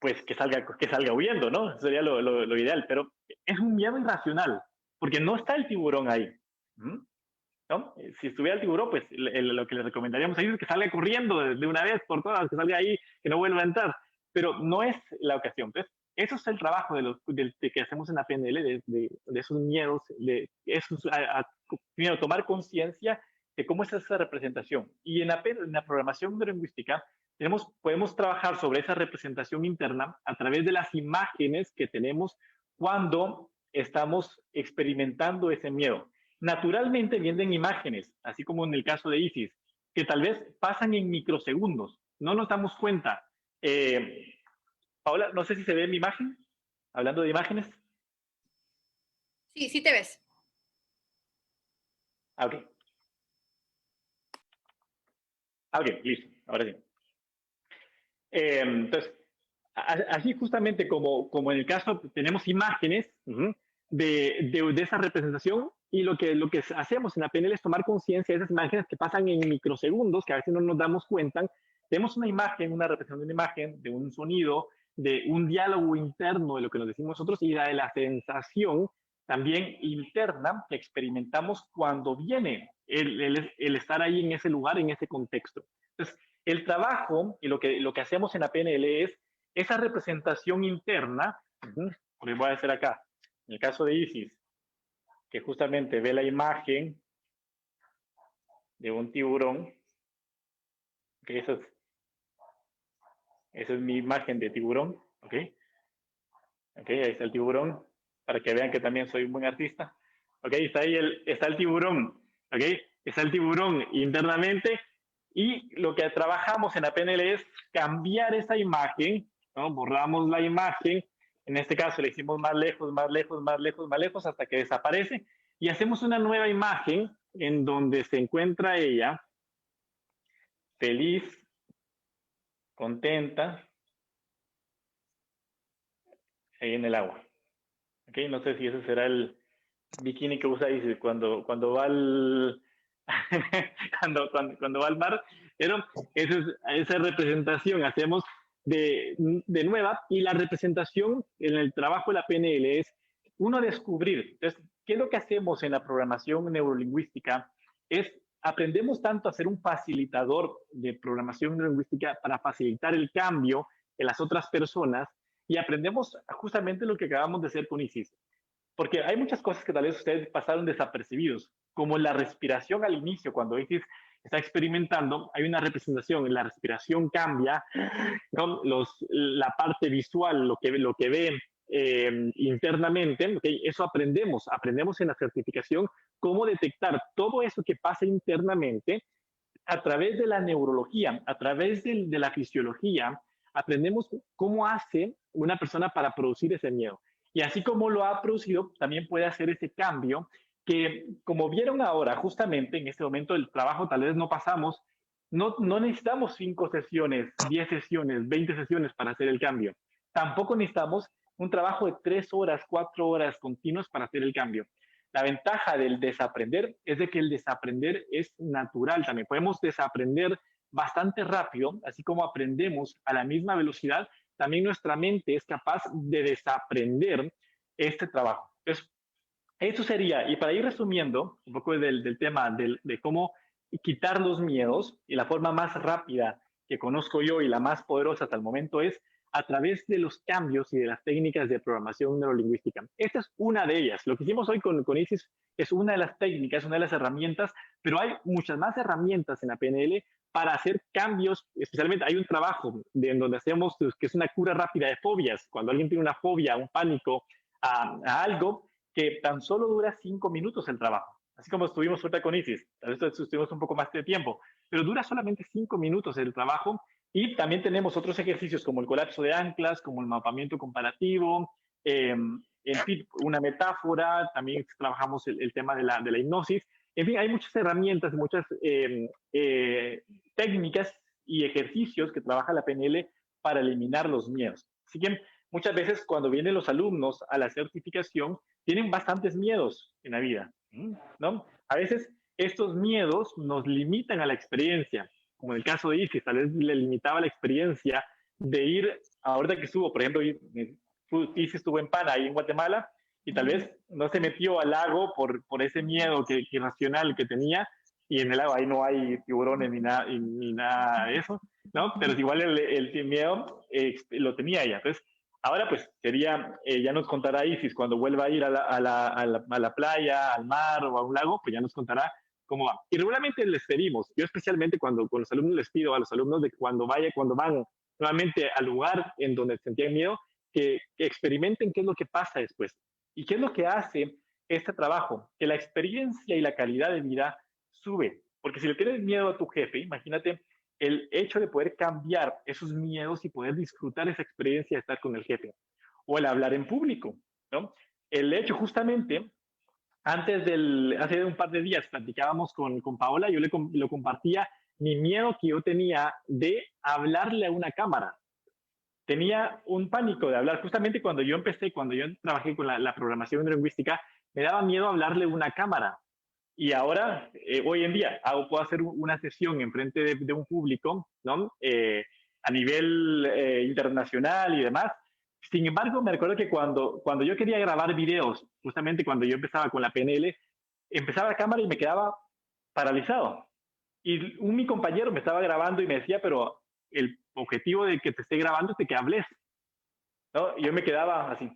pues que salga huyendo, ¿no? Eso sería lo ideal, pero es un miedo irracional, porque no está el tiburón ahí, ¿no? Si estuviera el tiburón, pues lo que le recomendaríamos ahí es que salga corriendo de una vez por todas, que salga ahí, que no vuelva a entrar, pero no es la ocasión. Entonces, Eso es el trabajo de que hacemos en la PNL, de esos miedos, de esos, primero, tomar conciencia de cómo es esa representación. Y en la programación neurolingüística podemos trabajar sobre esa representación interna a través de las imágenes que tenemos cuando estamos experimentando ese miedo. Naturalmente vienen imágenes, así como en el caso de Isis, que tal vez pasan en microsegundos. No nos damos cuenta. Paola, no sé si se ve mi imagen, hablando de imágenes. Sí, sí te ves. Ok. Ok, listo, ahora sí. Entonces, así justamente como en el caso tenemos imágenes de esa representación y lo que hacemos en la PNL es tomar conciencia de esas imágenes que pasan en microsegundos, que a veces no nos damos cuenta. Tenemos una imagen, una representación de una imagen, de un sonido, de un diálogo interno de lo que nos decimos nosotros y de la sensación también interna que experimentamos cuando viene el estar ahí en ese lugar, en ese contexto. Entonces, el trabajo y lo que hacemos en la PNL es esa representación interna, porque voy a hacer acá, en el caso de Isis, que justamente ve la imagen de un tiburón, que esa es mi imagen de tiburón, ¿ok? Ok, ahí está el tiburón, para que vean que también soy un buen artista. Ok, está el tiburón, ok, está el tiburón internamente y lo que trabajamos en la PNL es cambiar esa imagen, ¿no? Borramos la imagen, en este caso le hicimos más lejos, más lejos, más lejos, más lejos hasta que desaparece y hacemos una nueva imagen en donde se encuentra ella feliz, contenta, ahí en el agua. Ok, no sé si ese será el bikini que usa Isis cuando va al cuando va al mar, pero esa representación hacemos de nueva y la representación en el trabajo de la PNL es uno descubrir. Entonces, ¿qué es lo que hacemos en la programación neurolingüística? Es aprendemos tanto a ser un facilitador de programación neurolingüística para facilitar el cambio en las otras personas y aprendemos justamente lo que acabamos de hacer con Isis. Porque hay muchas cosas que tal vez ustedes pasaron desapercibidos, como la respiración al inicio, cuando Isis está experimentando, hay una representación, la respiración cambia, ¿no? La parte visual, lo que ve internamente, ¿okay? Eso aprendemos en la certificación cómo detectar todo eso que pasa internamente a través de la neurología, a través de la fisiología, aprendemos cómo hace una persona para producir ese miedo. Y así como lo ha producido, también puede hacer ese cambio que, como vieron ahora, justamente en este momento del trabajo, tal vez no pasamos, no necesitamos 5 sesiones, 10 sesiones, 20 sesiones para hacer el cambio. Tampoco necesitamos un trabajo de 3 horas, 4 horas continuas para hacer el cambio. La ventaja del desaprender es de que el desaprender es natural también. Podemos desaprender bastante rápido, así como aprendemos a la misma velocidad, también nuestra mente es capaz de desaprender este trabajo. Entonces, eso sería, y para ir resumiendo un poco del tema de cómo quitar los miedos, y la forma más rápida que conozco yo y la más poderosa hasta el momento es a través de los cambios y de las técnicas de programación neurolingüística. Esta es una de ellas. Lo que hicimos hoy con Isis es una de las técnicas, una de las herramientas, pero hay muchas más herramientas en la PNL para hacer cambios. Especialmente hay un trabajo en donde hacemos que es una cura rápida de fobias. Cuando alguien tiene una fobia, un pánico a algo, que tan solo dura 5 minutos el trabajo. Así como estuvimos ahorita con Isis, tal vez estuvimos un poco más de tiempo, pero dura solamente 5 minutos el trabajo. Y también tenemos otros ejercicios como el colapso de anclas, como el mapamiento comparativo, en fin, una metáfora, también trabajamos el tema de la hipnosis. En fin, hay muchas herramientas, muchas técnicas y ejercicios que trabaja la PNL para eliminar los miedos. Así que muchas veces cuando vienen los alumnos a la certificación, tienen bastantes miedos en la vida, ¿no? A veces estos miedos nos limitan a la experiencia, como en el caso de Isis, tal vez le limitaba la experiencia de ir, ahorita que estuvo, por ejemplo, Isis estuvo en Pana, ahí en Guatemala, y tal vez no se metió al lago por ese miedo irracional que tenía, y en el lago ahí no hay tiburones ni nada de eso, ¿no? Pero igual el miedo lo tenía ella. Entonces, Ahora pues sería, ya nos contará Isis cuando vuelva a ir a la playa, al mar o a un lago, pues ya nos contará cómo va. Y regularmente les pedimos, yo especialmente cuando con los alumnos les pido a los alumnos de que cuando van nuevamente al lugar en donde sentían miedo, que experimenten qué es lo que pasa después y qué es lo que hace este trabajo, que la experiencia y la calidad de vida sube. Porque si le tienes miedo a tu jefe, imagínate el hecho de poder cambiar esos miedos y poder disfrutar esa experiencia de estar con el jefe. O el hablar en público, ¿no? El hecho justamente, hace un par de días platicábamos con Paola, yo lo compartía, mi miedo que yo tenía de hablarle a una cámara. Tenía un pánico de hablar. Justamente cuando yo trabajé con la programación lingüística, me daba miedo hablarle a una cámara. Y ahora, hoy en día, puedo hacer una sesión en frente de un público, ¿no? A nivel internacional y demás. Sin embargo, me recuerdo que cuando yo quería grabar videos, justamente cuando yo empezaba con la PNL, empezaba la cámara y me quedaba paralizado. Y mi compañero me estaba grabando y me decía, pero el objetivo de que te esté grabando es de que hables, ¿no? Y yo me quedaba así.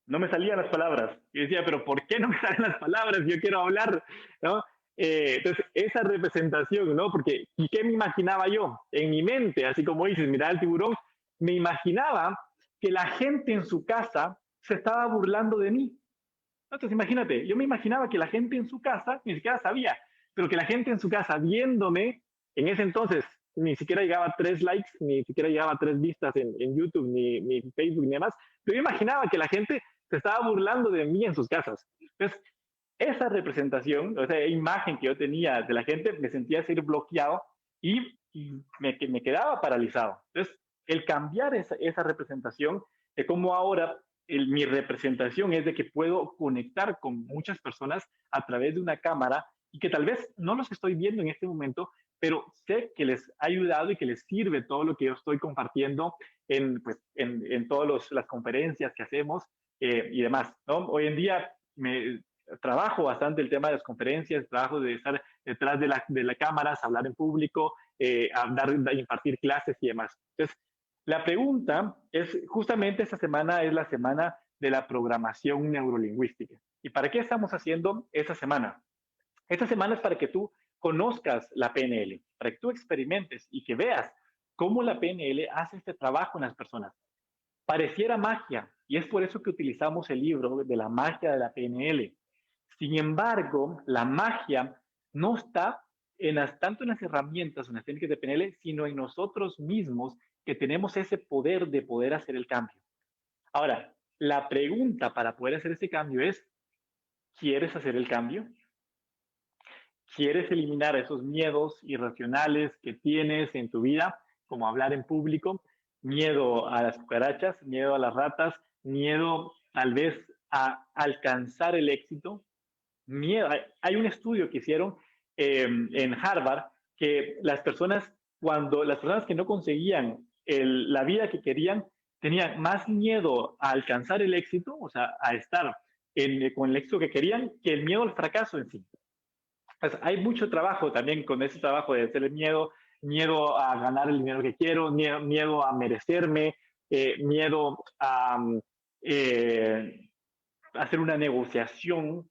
No me salían las palabras. Y decía, pero ¿por qué no me salen las palabras? Yo quiero hablar, ¿no? Entonces, esa representación, ¿no? Porque, ¿y qué me imaginaba yo? En mi mente, así como dices, mira el tiburón, me imaginaba que la gente en su casa se estaba burlando de mí. Entonces, imagínate, yo me imaginaba que la gente en su casa, ni siquiera sabía, pero que la gente en su casa viéndome, en ese entonces, ni siquiera llegaba a 3 likes, ni siquiera llegaba a 3 vistas en YouTube, ni Facebook, ni demás, pero yo imaginaba que la gente se estaba burlando de mí en sus casas. Entonces, esa representación, o esa imagen que yo tenía de la gente, me sentía ser bloqueado y me quedaba paralizado. Entonces, el cambiar esa representación de cómo ahora mi representación es de que puedo conectar con muchas personas a través de una cámara y que tal vez no los estoy viendo en este momento, pero sé que les ha ayudado y que les sirve todo lo que yo estoy compartiendo en todas las conferencias que hacemos y demás, ¿no? Hoy en día trabajo bastante el tema de las conferencias, trabajo de estar detrás de las cámaras, hablar en público, impartir clases y demás. Entonces, la pregunta es, justamente esta semana es la semana de la programación neurolingüística. ¿Y para qué estamos haciendo esta semana? Esta semana es para que tú conozcas la PNL, para que tú experimentes y que veas cómo la PNL hace este trabajo en las personas. Pareciera magia, y es por eso que utilizamos el libro de la magia de la PNL. Sin embargo, la magia no está tanto en las herramientas o en las técnicas de PNL, sino en nosotros mismos que tenemos ese poder de poder hacer el cambio. Ahora, la pregunta para poder hacer ese cambio es, ¿quieres hacer el cambio? ¿Quieres eliminar esos miedos irracionales que tienes en tu vida, como hablar en público? Miedo a las cucarachas, miedo a las ratas, miedo tal vez a alcanzar el éxito. Miedo. Hay un estudio que hicieron en Harvard que las personas que no conseguían la vida que querían, tenían más miedo a alcanzar el éxito, o sea, a estar con el éxito que querían, que el miedo al fracaso en sí. Pues hay mucho trabajo también con ese trabajo de hacer el miedo a ganar el dinero que quiero, miedo a merecerme, miedo a hacer una negociación,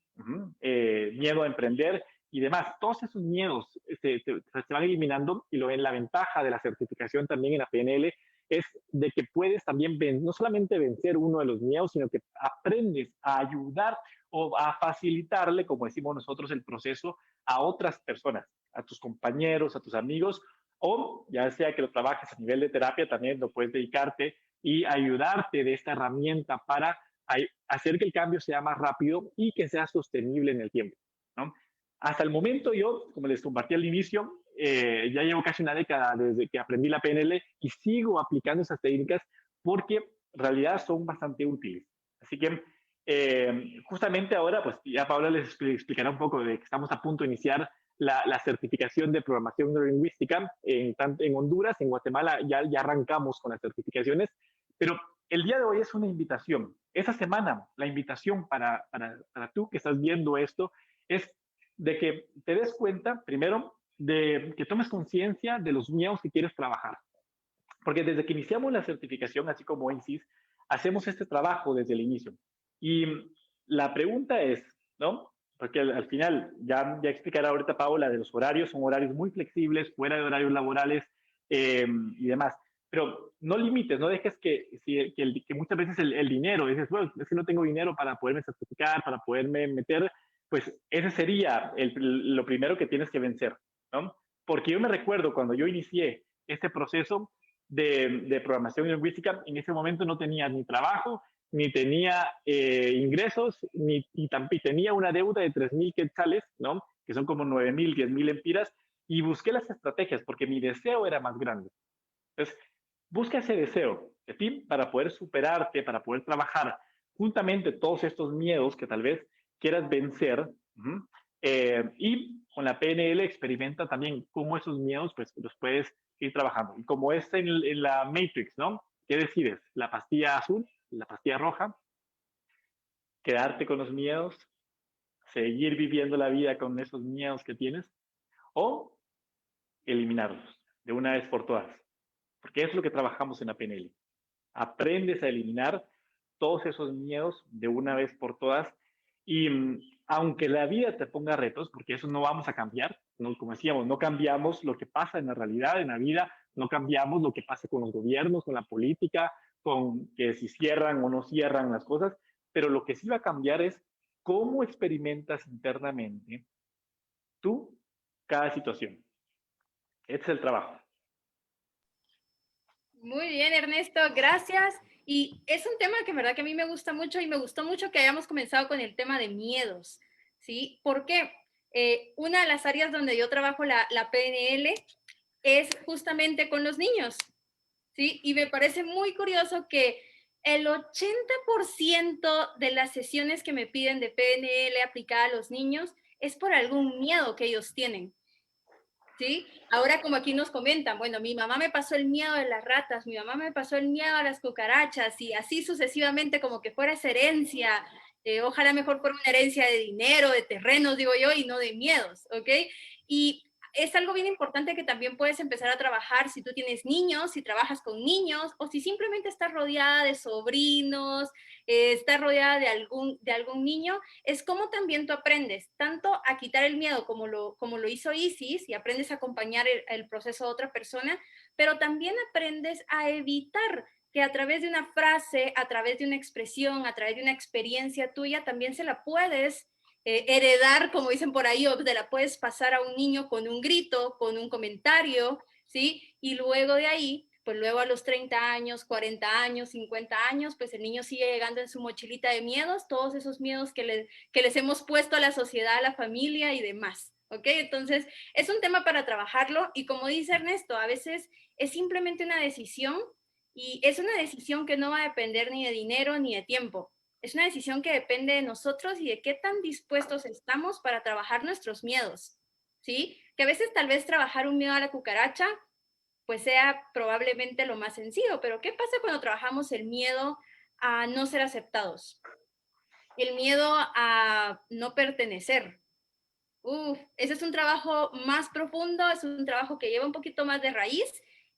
miedo a emprender y demás. Todos esos miedos se van eliminando y la ventaja de la certificación también en la PNL es de que puedes también no solamente vencer uno de los miedos, sino que aprendes a ayudar o a facilitarle, como decimos nosotros, el proceso a otras personas, a tus compañeros, a tus amigos, o ya sea que lo trabajes a nivel de terapia, también lo puedes dedicarte y ayudarte de esta herramienta para hacer que el cambio sea más rápido y que sea sostenible en el tiempo, ¿no? Hasta el momento yo, como les compartí al inicio, ya llevo casi una década desde que aprendí la PNL y sigo aplicando esas técnicas porque en realidad son bastante útiles. Así que justamente ahora, pues ya Paula les explicará un poco de que estamos a punto de iniciar la certificación de programación neurolingüística en Honduras, en Guatemala ya arrancamos con las certificaciones, pero el día de hoy es una invitación. Esa semana, la invitación para tú que estás viendo esto es de que te des cuenta, primero, de que tomes conciencia de los miedos que quieres trabajar. Porque desde que iniciamos la certificación, así como INSIS, hacemos este trabajo desde el inicio. Y la pregunta es, ¿no? Porque al final, ya explicará ahorita Paola de los horarios, son horarios muy flexibles, fuera de horarios laborales y demás. Pero no limites, no dejes que muchas veces el dinero, dices, bueno, es que no tengo dinero para poderme certificar, para poderme meter, pues ese sería lo primero que tienes que vencer, ¿no? Porque yo me recuerdo cuando yo inicié este proceso de programación lingüística, en ese momento no tenía ni trabajo, ni tenía ingresos, y tenía una deuda de 3,000 quetzales, ¿no? Que son como 9,000, 10,000 empiras, y busqué las estrategias porque mi deseo era más grande. Entonces, busca ese deseo de ti para poder superarte, para poder trabajar juntamente todos estos miedos que tal vez quieras vencer. Y con la PNL experimenta también cómo esos miedos pues los puedes ir trabajando. Y como es en la Matrix, ¿no? ¿Qué decides? ¿La pastilla azul? ¿La pastilla roja? ¿Quedarte con los miedos? ¿Seguir viviendo la vida con esos miedos que tienes? ¿O eliminarlos de una vez por todas? Porque es lo que trabajamos en la PNL. Aprendes a eliminar todos esos miedos de una vez por todas y aunque la vida te ponga retos, porque eso no vamos a cambiar, ¿no? Como decíamos, no cambiamos lo que pasa en la realidad, en la vida, no cambiamos lo que pasa con los gobiernos, con la política, con que si cierran o no cierran las cosas, pero lo que sí va a cambiar es cómo experimentas internamente tú cada situación. Este es el trabajo. Muy bien, Ernesto, gracias. Y es un tema que en verdad que a mí me gusta mucho y me gustó mucho que hayamos comenzado con el tema de miedos, ¿sí? Porque una de las áreas donde yo trabajo la PNL es justamente con los niños, ¿sí? Y me parece muy curioso que el 80% de las sesiones que me piden de PNL aplicada a los niños es por algún miedo que ellos tienen. ¿Sí? Ahora como aquí nos comentan, bueno, mi mamá me pasó el miedo de las ratas, mi mamá me pasó el miedo a las cucarachas y así sucesivamente como que fuera esa herencia, ojalá mejor fuera una herencia de dinero, de terrenos, digo yo, y no de miedos, ¿ok? Y es algo bien importante que también puedes empezar a trabajar si tú tienes niños, si trabajas con niños o si simplemente estás rodeada de sobrinos, estás rodeada de algún niño, es como también tú aprendes tanto a quitar el miedo como lo hizo Isis y aprendes a acompañar el proceso de otra persona, pero también aprendes a evitar que a través de una frase, a través de una expresión, a través de una experiencia tuya, también se la puedes heredar, como dicen por ahí, o te la puedes pasar a un niño con un grito, con un comentario, ¿sí? Y luego de ahí, pues luego a los 30 años, 40 años, 50 años, pues el niño sigue llegando en su mochilita de miedos, todos esos miedos que les hemos puesto a la sociedad, a la familia y demás, ¿ok? Entonces, es un tema para trabajarlo y como dice Ernesto, a veces es simplemente una decisión y es una decisión que no va a depender ni de dinero ni de tiempo. Es una decisión que depende de nosotros y de qué tan dispuestos estamos para trabajar nuestros miedos, ¿sí? Que a veces tal vez trabajar un miedo a la cucaracha pues sea probablemente lo más sencillo, pero ¿qué pasa cuando trabajamos el miedo a no ser aceptados? El miedo a no pertenecer. Ese es un trabajo más profundo, es un trabajo que lleva un poquito más de raíz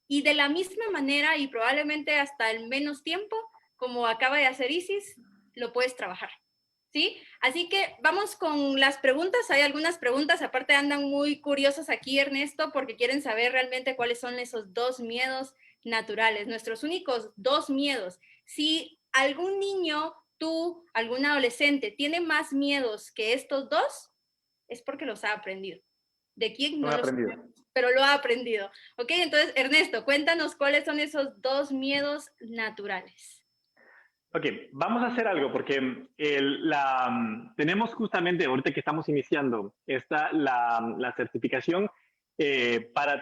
y de la misma manera y probablemente hasta el menos tiempo, como acaba de hacer Isis, lo puedes trabajar. ¿Sí? Así que vamos con las preguntas. Hay algunas preguntas, aparte andan muy curiosos aquí, Ernesto, porque quieren saber realmente cuáles son esos dos miedos naturales, nuestros únicos dos miedos. Si algún niño, tú, algún adolescente, tiene más miedos que estos dos, es porque los ha aprendido. ¿De quién? No No he lo aprendido. sabemos, pero lo ha aprendido. Ok, entonces, Ernesto, cuéntanos cuáles son esos dos miedos naturales. Ok, vamos a hacer algo porque tenemos justamente, ahorita que estamos iniciando la certificación,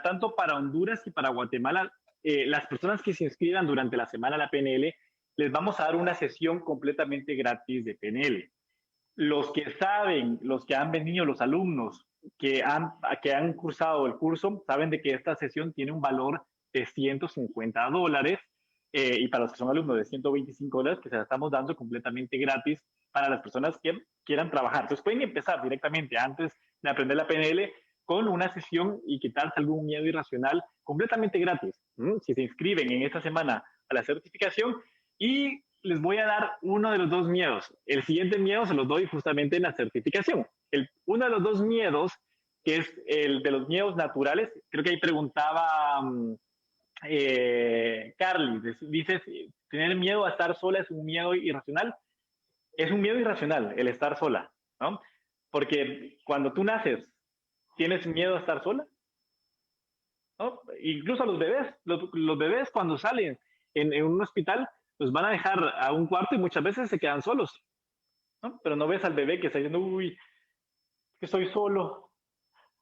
tanto para Honduras y para Guatemala, las personas que se inscriban durante la semana a la PNL, les vamos a dar una sesión completamente gratis de PNL. Los que saben, los que han venido, los alumnos que han cursado el curso, saben de que esta sesión tiene un valor de $150 y para los que son alumnos de $125 que se la estamos dando completamente gratis para las personas que quieran trabajar. Entonces pueden empezar directamente antes de aprender la PNL con una sesión y quitarse algún miedo irracional completamente gratis. si se inscriben en esta semana a la certificación, y les voy a dar uno de los dos miedos. El siguiente miedo se los doy justamente en la certificación. Uno de los dos miedos, que es el de los miedos naturales, creo que ahí preguntaba Carly, dices, ¿tener miedo a estar sola es un miedo irracional? Es un miedo irracional el estar sola, ¿no? Porque cuando tú naces, ¿tienes miedo a estar sola? ¿No? Incluso a los bebés cuando salen en un hospital, los van a dejar a un cuarto y muchas veces se quedan solos, ¿no? Pero no ves al bebé que está diciendo, uy, que estoy solo,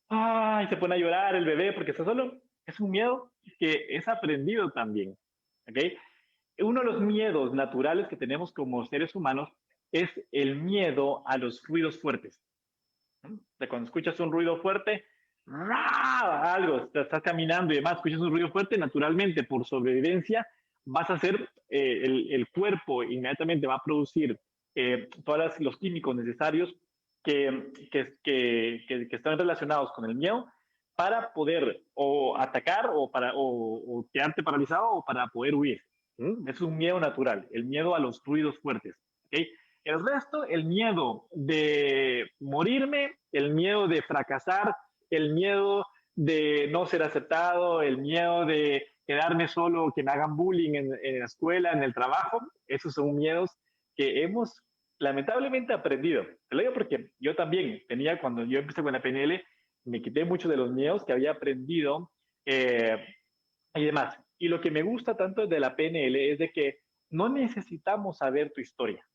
ay, se pone a llorar el bebé porque está solo. Es un miedo que es aprendido también, ¿ok? Uno de los miedos naturales que tenemos como seres humanos es el miedo a los ruidos fuertes. ¿No? De cuando escuchas un ruido fuerte, algo, estás caminando y demás, escuchas un ruido fuerte, naturalmente por sobrevivencia vas a hacer, el cuerpo inmediatamente va a producir todos los químicos necesarios que están relacionados con el miedo para poder o atacar o quedarte paralizado o para poder huir. Es un miedo natural, el miedo a los ruidos fuertes. ¿Okay? El resto, el miedo de morirme, el miedo de fracasar, el miedo de no ser aceptado, el miedo de quedarme solo, que me hagan bullying en la escuela, en el trabajo, esos son miedos que hemos lamentablemente aprendido. Te lo digo porque yo también tenía, cuando yo empecé con la PNL, me quité mucho de los miedos que había aprendido y demás. Y lo que me gusta tanto de la PNL es de que no necesitamos saber tu historia.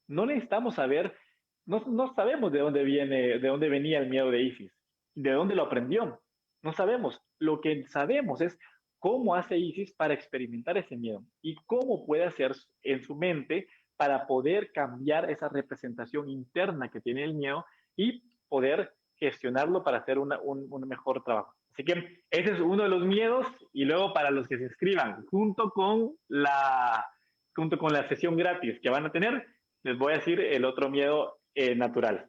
No necesitamos saber, no sabemos de dónde venía el miedo de Isis, de dónde lo aprendió. No sabemos. Lo que sabemos es cómo hace Isis para experimentar ese miedo y cómo puede hacer en su mente para poder cambiar esa representación interna que tiene el miedo y poder gestionarlo para hacer un mejor trabajo. Así que ese es uno de los miedos, y luego para los que se inscriban, junto con la sesión gratis que van a tener, les voy a decir el otro miedo natural.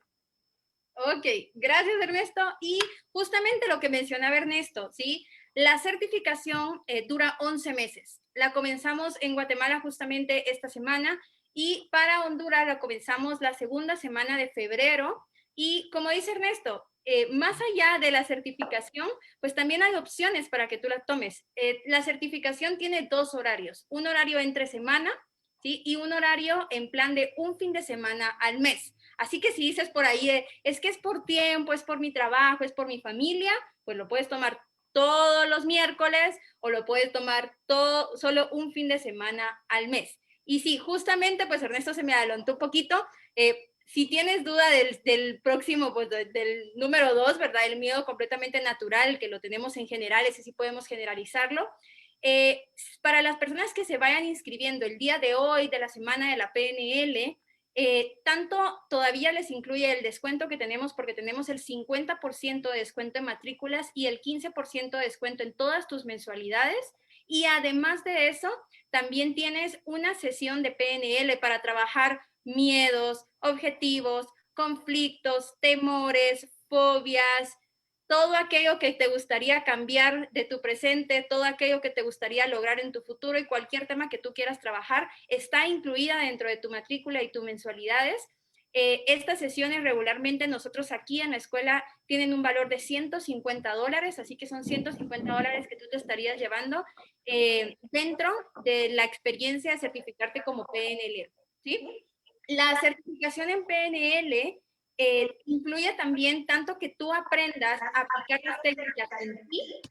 Ok, gracias Ernesto. Y justamente lo que mencionaba Ernesto, ¿sí? La certificación dura 11 meses. La comenzamos en Guatemala justamente esta semana y para Honduras la comenzamos la segunda semana de febrero. Y como dice Ernesto, más allá de la certificación, pues también hay opciones para que tú la tomes. La certificación tiene 2 horarios, un horario entre semana, ¿sí? Y un horario en plan de un fin de semana al mes. Así que si dices por ahí, es que es por tiempo, es por mi trabajo, es por mi familia, pues lo puedes tomar todos los miércoles o lo puedes tomar solo un fin de semana al mes. Y sí, justamente, pues Ernesto se me adelantó un poquito. Si tienes duda del próximo, pues del número 2, ¿verdad? El miedo completamente natural, que lo tenemos en general, ese sí podemos generalizarlo. Para las personas que se vayan inscribiendo el día de hoy, de la semana de la PNL, tanto todavía les incluye el descuento que tenemos, porque tenemos el 50% de descuento en matrículas y el 15% de descuento en todas tus mensualidades. Y además de eso, también tienes una sesión de PNL para trabajar miedos, objetivos, conflictos, temores, fobias, todo aquello que te gustaría cambiar de tu presente, todo aquello que te gustaría lograr en tu futuro y cualquier tema que tú quieras trabajar está incluida dentro de tu matrícula y tus mensualidades. Estas sesiones regularmente nosotros aquí en la escuela tienen un valor de $150, así que son $150 que tú te estarías llevando dentro de la experiencia de certificarte como PNL, ¿sí? La certificación en PNL incluye también tanto que tú aprendas a aplicar las técnicas en ti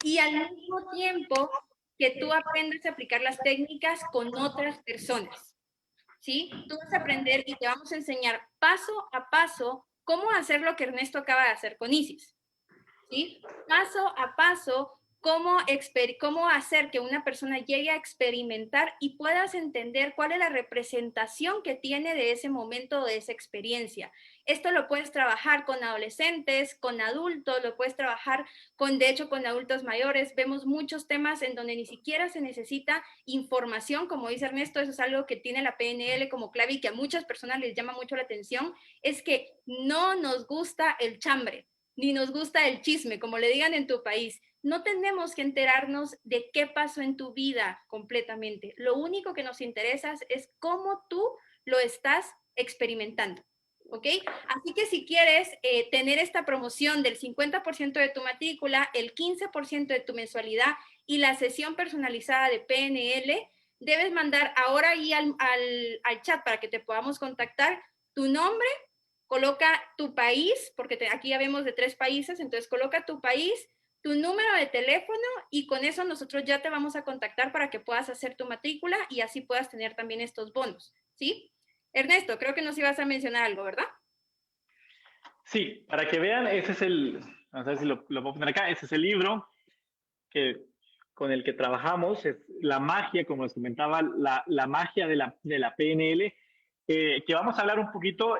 y al mismo tiempo que tú aprendas a aplicar las técnicas con otras personas, ¿sí? Tú vas a aprender y te vamos a enseñar paso a paso cómo hacer lo que Ernesto acaba de hacer con Isis, ¿sí? Paso a paso, cómo hacer que una persona llegue a experimentar y puedas entender cuál es la representación que tiene de ese momento, de esa experiencia. Esto lo puedes trabajar con adolescentes, con adultos, lo puedes trabajar de hecho, con adultos mayores. Vemos muchos temas en donde ni siquiera se necesita información, como dice Ernesto, eso es algo que tiene la PNL como clave y que a muchas personas les llama mucho la atención, es que no nos gusta el chambre, ni nos gusta el chisme, como le digan en tu país. no tenemos que enterarnos de qué pasó en tu vida completamente. Lo único que nos interesa es cómo tú lo estás experimentando. ¿Ok? Así que si quieres tener esta promoción del 50% de tu matrícula, el 15% de tu mensualidad y la sesión personalizada de PNL, debes mandar ahora ahí al chat para que te podamos contactar tu nombre, coloca tu país, porque aquí ya vemos de 3 países, entonces coloca tu país, tu número de teléfono y con eso nosotros ya te vamos a contactar para que puedas hacer tu matrícula y así puedas tener también estos bonos, ¿sí? Ernesto, creo que nos ibas a mencionar algo, ¿verdad? Sí, para que vean, ese es vamos a ver si lo puedo poner acá, ese es el libro con el que trabajamos, es la magia, como les comentaba, la magia de la PNL, que vamos a hablar un poquito,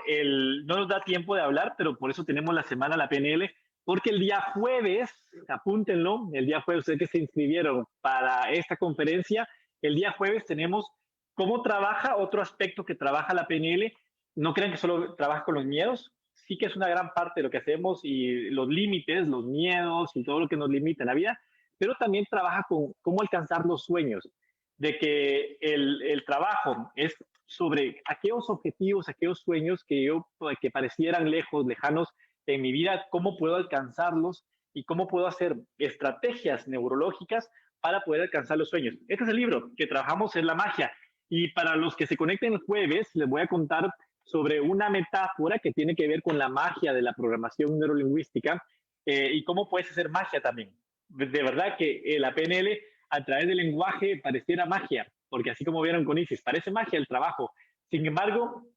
no nos da tiempo de hablar, pero por eso tenemos la semana de la PNL, porque el día jueves, apúntenlo, el día jueves, ustedes que se inscribieron para esta conferencia, el día jueves tenemos cómo trabaja, otro aspecto que trabaja la PNL. No crean que solo trabaja con los miedos, sí que es una gran parte de lo que hacemos y los límites, los miedos y todo lo que nos limita en la vida, pero también trabaja con cómo alcanzar los sueños, de que el trabajo es sobre aquellos objetivos, aquellos sueños que parecieran lejos, lejanos en mi vida, cómo puedo alcanzarlos y cómo puedo hacer estrategias neurológicas para poder alcanzar los sueños. Este es el libro que trabajamos en la magia. Y para los que se conecten el jueves, les voy a contar sobre una metáfora que tiene que ver con la magia de la programación neurolingüística y cómo puedes hacer magia también. De verdad que la PNL a través del lenguaje pareciera magia, porque así como vieron con Isis, parece magia el trabajo. Sin embargo,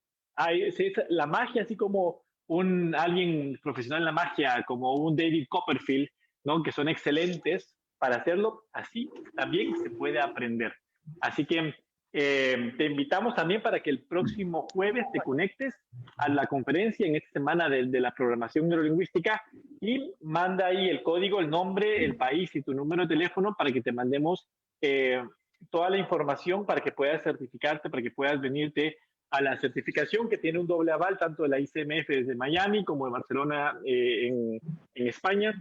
la magia, así como alguien profesional en la magia, como un David Copperfield, ¿no? Que son excelentes para hacerlo, así también se puede aprender. Así que te invitamos también para que el próximo jueves te conectes a la conferencia en esta semana de la programación neurolingüística y manda ahí el código, el nombre, el país y tu número de teléfono para que te mandemos toda la información para que puedas certificarte, para que puedas venirte a la certificación que tiene un doble aval tanto de la ICMF desde Miami como de Barcelona en España.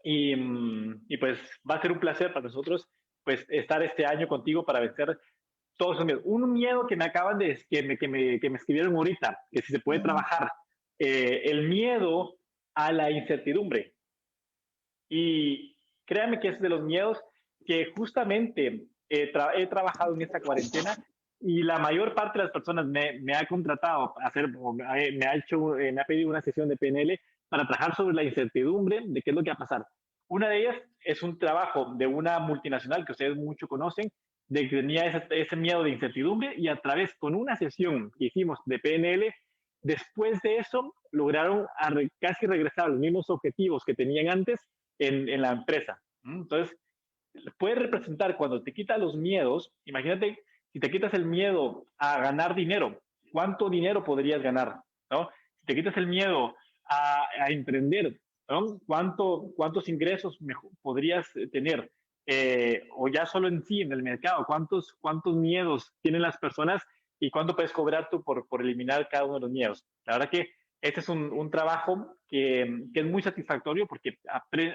Y pues va a ser un placer para nosotros pues estar este año contigo para vencer todos esos miedos. Un miedo que me acaban de, que me escribieron ahorita, que si se puede trabajar, el miedo a la incertidumbre. Y créanme que es de los miedos que justamente he trabajado en esta cuarentena y la mayor parte de las personas me ha contratado a hacer, me ha pedido una sesión de PNL para trabajar sobre la incertidumbre de qué es lo que va a pasar. Una de ellas es un trabajo de una multinacional que ustedes mucho conocen, de que tenía ese miedo de incertidumbre y a través con una sesión que hicimos de PNL, después de eso lograron casi regresar a los mismos objetivos que tenían antes en la empresa. Entonces, puede representar cuando te quitas los miedos, imagínate si te quitas el miedo a ganar dinero, ¿cuánto dinero podrías ganar? ¿No? Si te quitas el miedo a emprender, ¿no? ¿Cuántos ingresos podrías tener? O ya solo en sí, en el mercado, ¿cuántos miedos tienen las personas y cuánto puedes cobrar tú por eliminar cada uno de los miedos? La verdad que este es un trabajo que es muy satisfactorio porque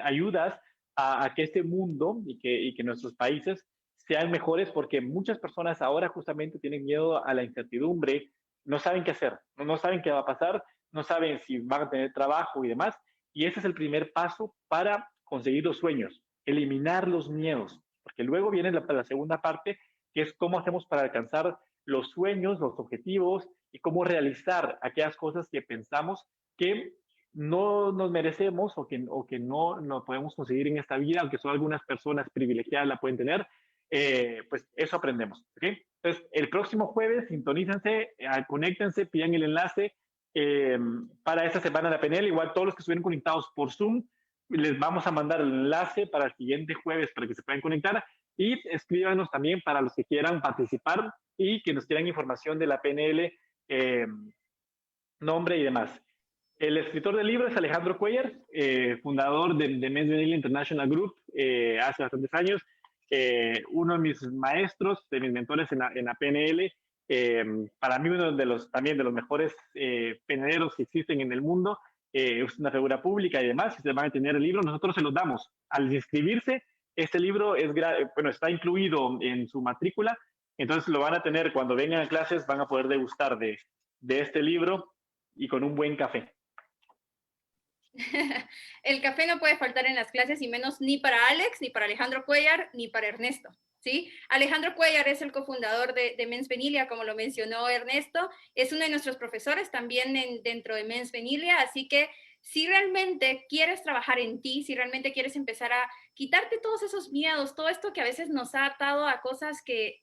ayudas a que este mundo y que nuestros países sean mejores porque muchas personas ahora justamente tienen miedo a la incertidumbre, no saben qué hacer, no saben qué va a pasar, no saben si van a tener trabajo y demás. Y ese es el primer paso para conseguir los sueños, eliminar los miedos, porque luego viene la segunda parte, que es cómo hacemos para alcanzar los sueños, los objetivos y cómo realizar aquellas cosas que pensamos que no nos merecemos o que no podemos conseguir en esta vida, aunque son algunas personas privilegiadas la pueden tener, pues eso aprendemos. ¿Okay? Entonces, el próximo jueves, sintonícense, conéctense, pidan el enlace para esta semana de la PNL. Igual todos los que estuvieron conectados por Zoom, les vamos a mandar el enlace para el siguiente jueves para que se puedan conectar y escríbanos también para los que quieran participar y que nos quieran información de la PNL, nombre y demás. El escritor del libro es Alejandro Cuellar, fundador de Men's Vanilla International Group hace bastantes años, uno de mis maestros, de mis mentores en la PNL, para mí uno de los mejores PNLeros que existen en el mundo es una figura pública y demás, si ustedes van a tener el libro, nosotros se los damos. Al inscribirse, este libro está incluido en su matrícula, entonces lo van a tener cuando vengan a clases, van a poder degustar de este libro y con un buen café. El café no puede faltar en las clases, y menos ni para Alex, ni para Alejandro Cuellar, ni para Ernesto. ¿Sí? Alejandro Cuellar es el cofundador de Mens Venilia, como lo mencionó Ernesto, es uno de nuestros profesores también dentro de Mens Venilia, así que si realmente quieres trabajar en ti, si realmente quieres empezar a quitarte todos esos miedos, todo esto que a veces nos ha atado a cosas que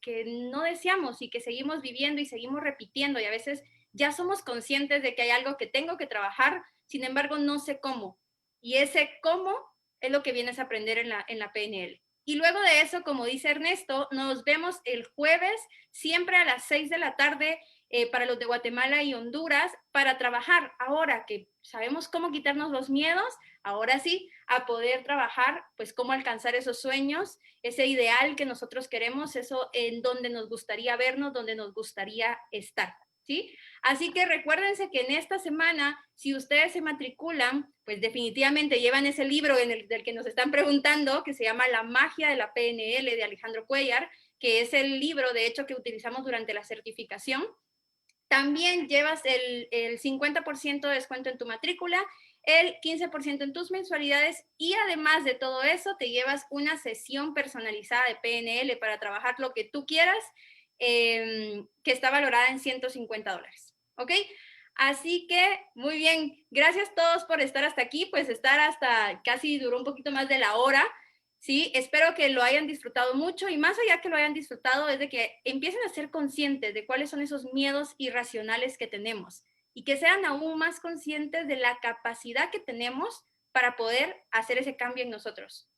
no deseamos y que seguimos viviendo y seguimos repitiendo, y a veces ya somos conscientes de que hay algo que tengo que trabajar, sin embargo no sé cómo, y ese cómo es lo que vienes a aprender en la PNL. Y luego de eso, como dice Ernesto, nos vemos el jueves, siempre a las 6 de la tarde, para los de Guatemala y Honduras, para trabajar ahora que sabemos cómo quitarnos los miedos, ahora sí, a poder trabajar, pues cómo alcanzar esos sueños, ese ideal que nosotros queremos, eso en donde nos gustaría vernos, donde nos gustaría estar. ¿Sí? Así que recuérdense que en esta semana, si ustedes se matriculan, pues definitivamente llevan ese libro del que nos están preguntando, que se llama La magia de la PNL de Alejandro Cuellar, que es el libro, de hecho, que utilizamos durante la certificación. También llevas el 50% de descuento en tu matrícula, el 15% en tus mensualidades, y además de todo eso, te llevas una sesión personalizada de PNL para trabajar lo que tú quieras, que está valorada en $150, ¿ok? Así que, muy bien, gracias a todos por estar hasta aquí, pues estar hasta casi duró un poquito más de la hora, ¿sí? Espero que lo hayan disfrutado mucho, y más allá que lo hayan disfrutado es de que empiecen a ser conscientes de cuáles son esos miedos irracionales que tenemos, y que sean aún más conscientes de la capacidad que tenemos para poder hacer ese cambio en nosotros.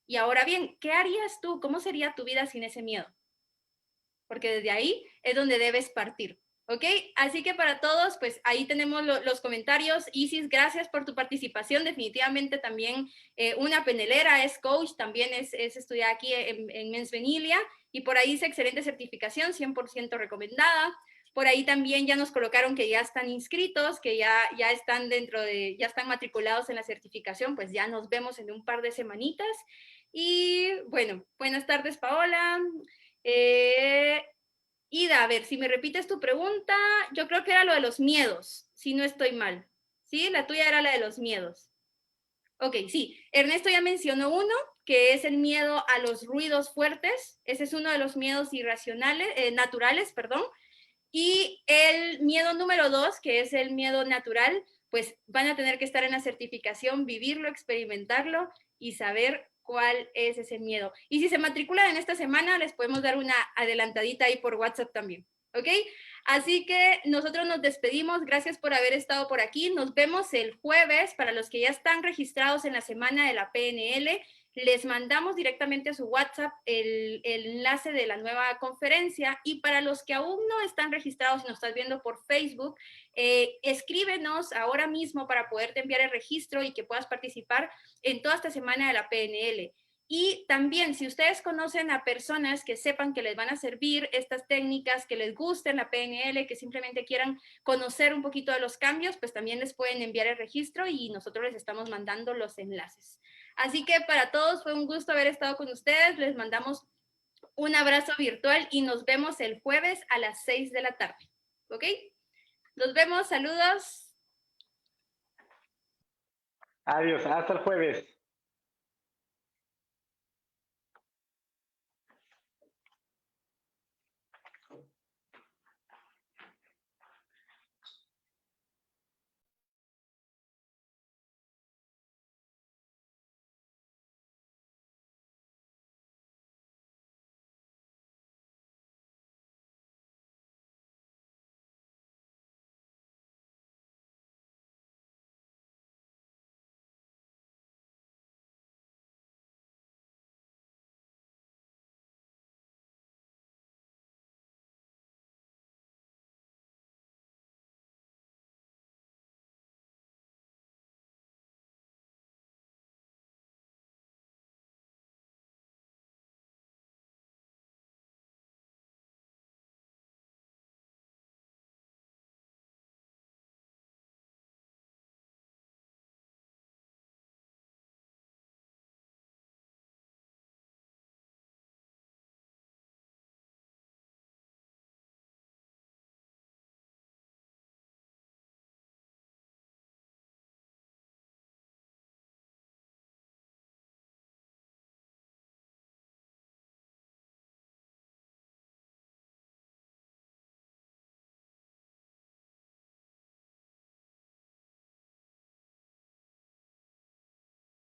Y ahora bien, ¿qué harías tú? ¿Cómo sería tu vida sin ese miedo? Porque desde ahí es donde debes partir, ¿ok? Así que para todos, pues ahí tenemos los comentarios. Isis, gracias por tu participación. Definitivamente también una penelera, es coach, también es estudiar aquí en Mens Venilia, y por ahí dice excelente certificación, 100% recomendada. Por ahí también ya nos colocaron que ya están inscritos, que ya están ya están matriculados en la certificación, pues ya nos vemos en un par de semanitas. Y bueno, buenas tardes, Paola. Ida, a ver, si me repites tu pregunta, yo creo que era lo de los miedos, si no estoy mal. ¿Sí? La tuya era la de los miedos. Ok, sí. Ernesto ya mencionó uno, que es el miedo a los ruidos fuertes. Ese es uno de los miedos irracionales, naturales, perdón. Y el miedo número 2, que es el miedo natural, pues van a tener que estar en la certificación, vivirlo, experimentarlo y saber cuál es ese miedo. Y si se matriculan en esta semana, les podemos dar una adelantadita ahí por WhatsApp también, ¿ok? Así que nosotros nos despedimos. Gracias por haber estado por aquí. Nos vemos el jueves. Para los que ya están registrados en la semana de la PNL, les mandamos directamente a su WhatsApp el enlace de la nueva conferencia, y para los que aún no están registrados y nos estás viendo por Facebook, escríbenos ahora mismo para poderte enviar el registro y que puedas participar en toda esta semana de la PNL. Y también, si ustedes conocen a personas que sepan que les van a servir estas técnicas, que les gusten la PNL, que simplemente quieran conocer un poquito de los cambios, pues también les pueden enviar el registro y nosotros les estamos mandando los enlaces. Así que para todos fue un gusto haber estado con ustedes. Les mandamos un abrazo virtual y nos vemos el jueves a las 6 de la tarde. ¿Ok? Nos vemos. Saludos. Adiós, hasta el jueves.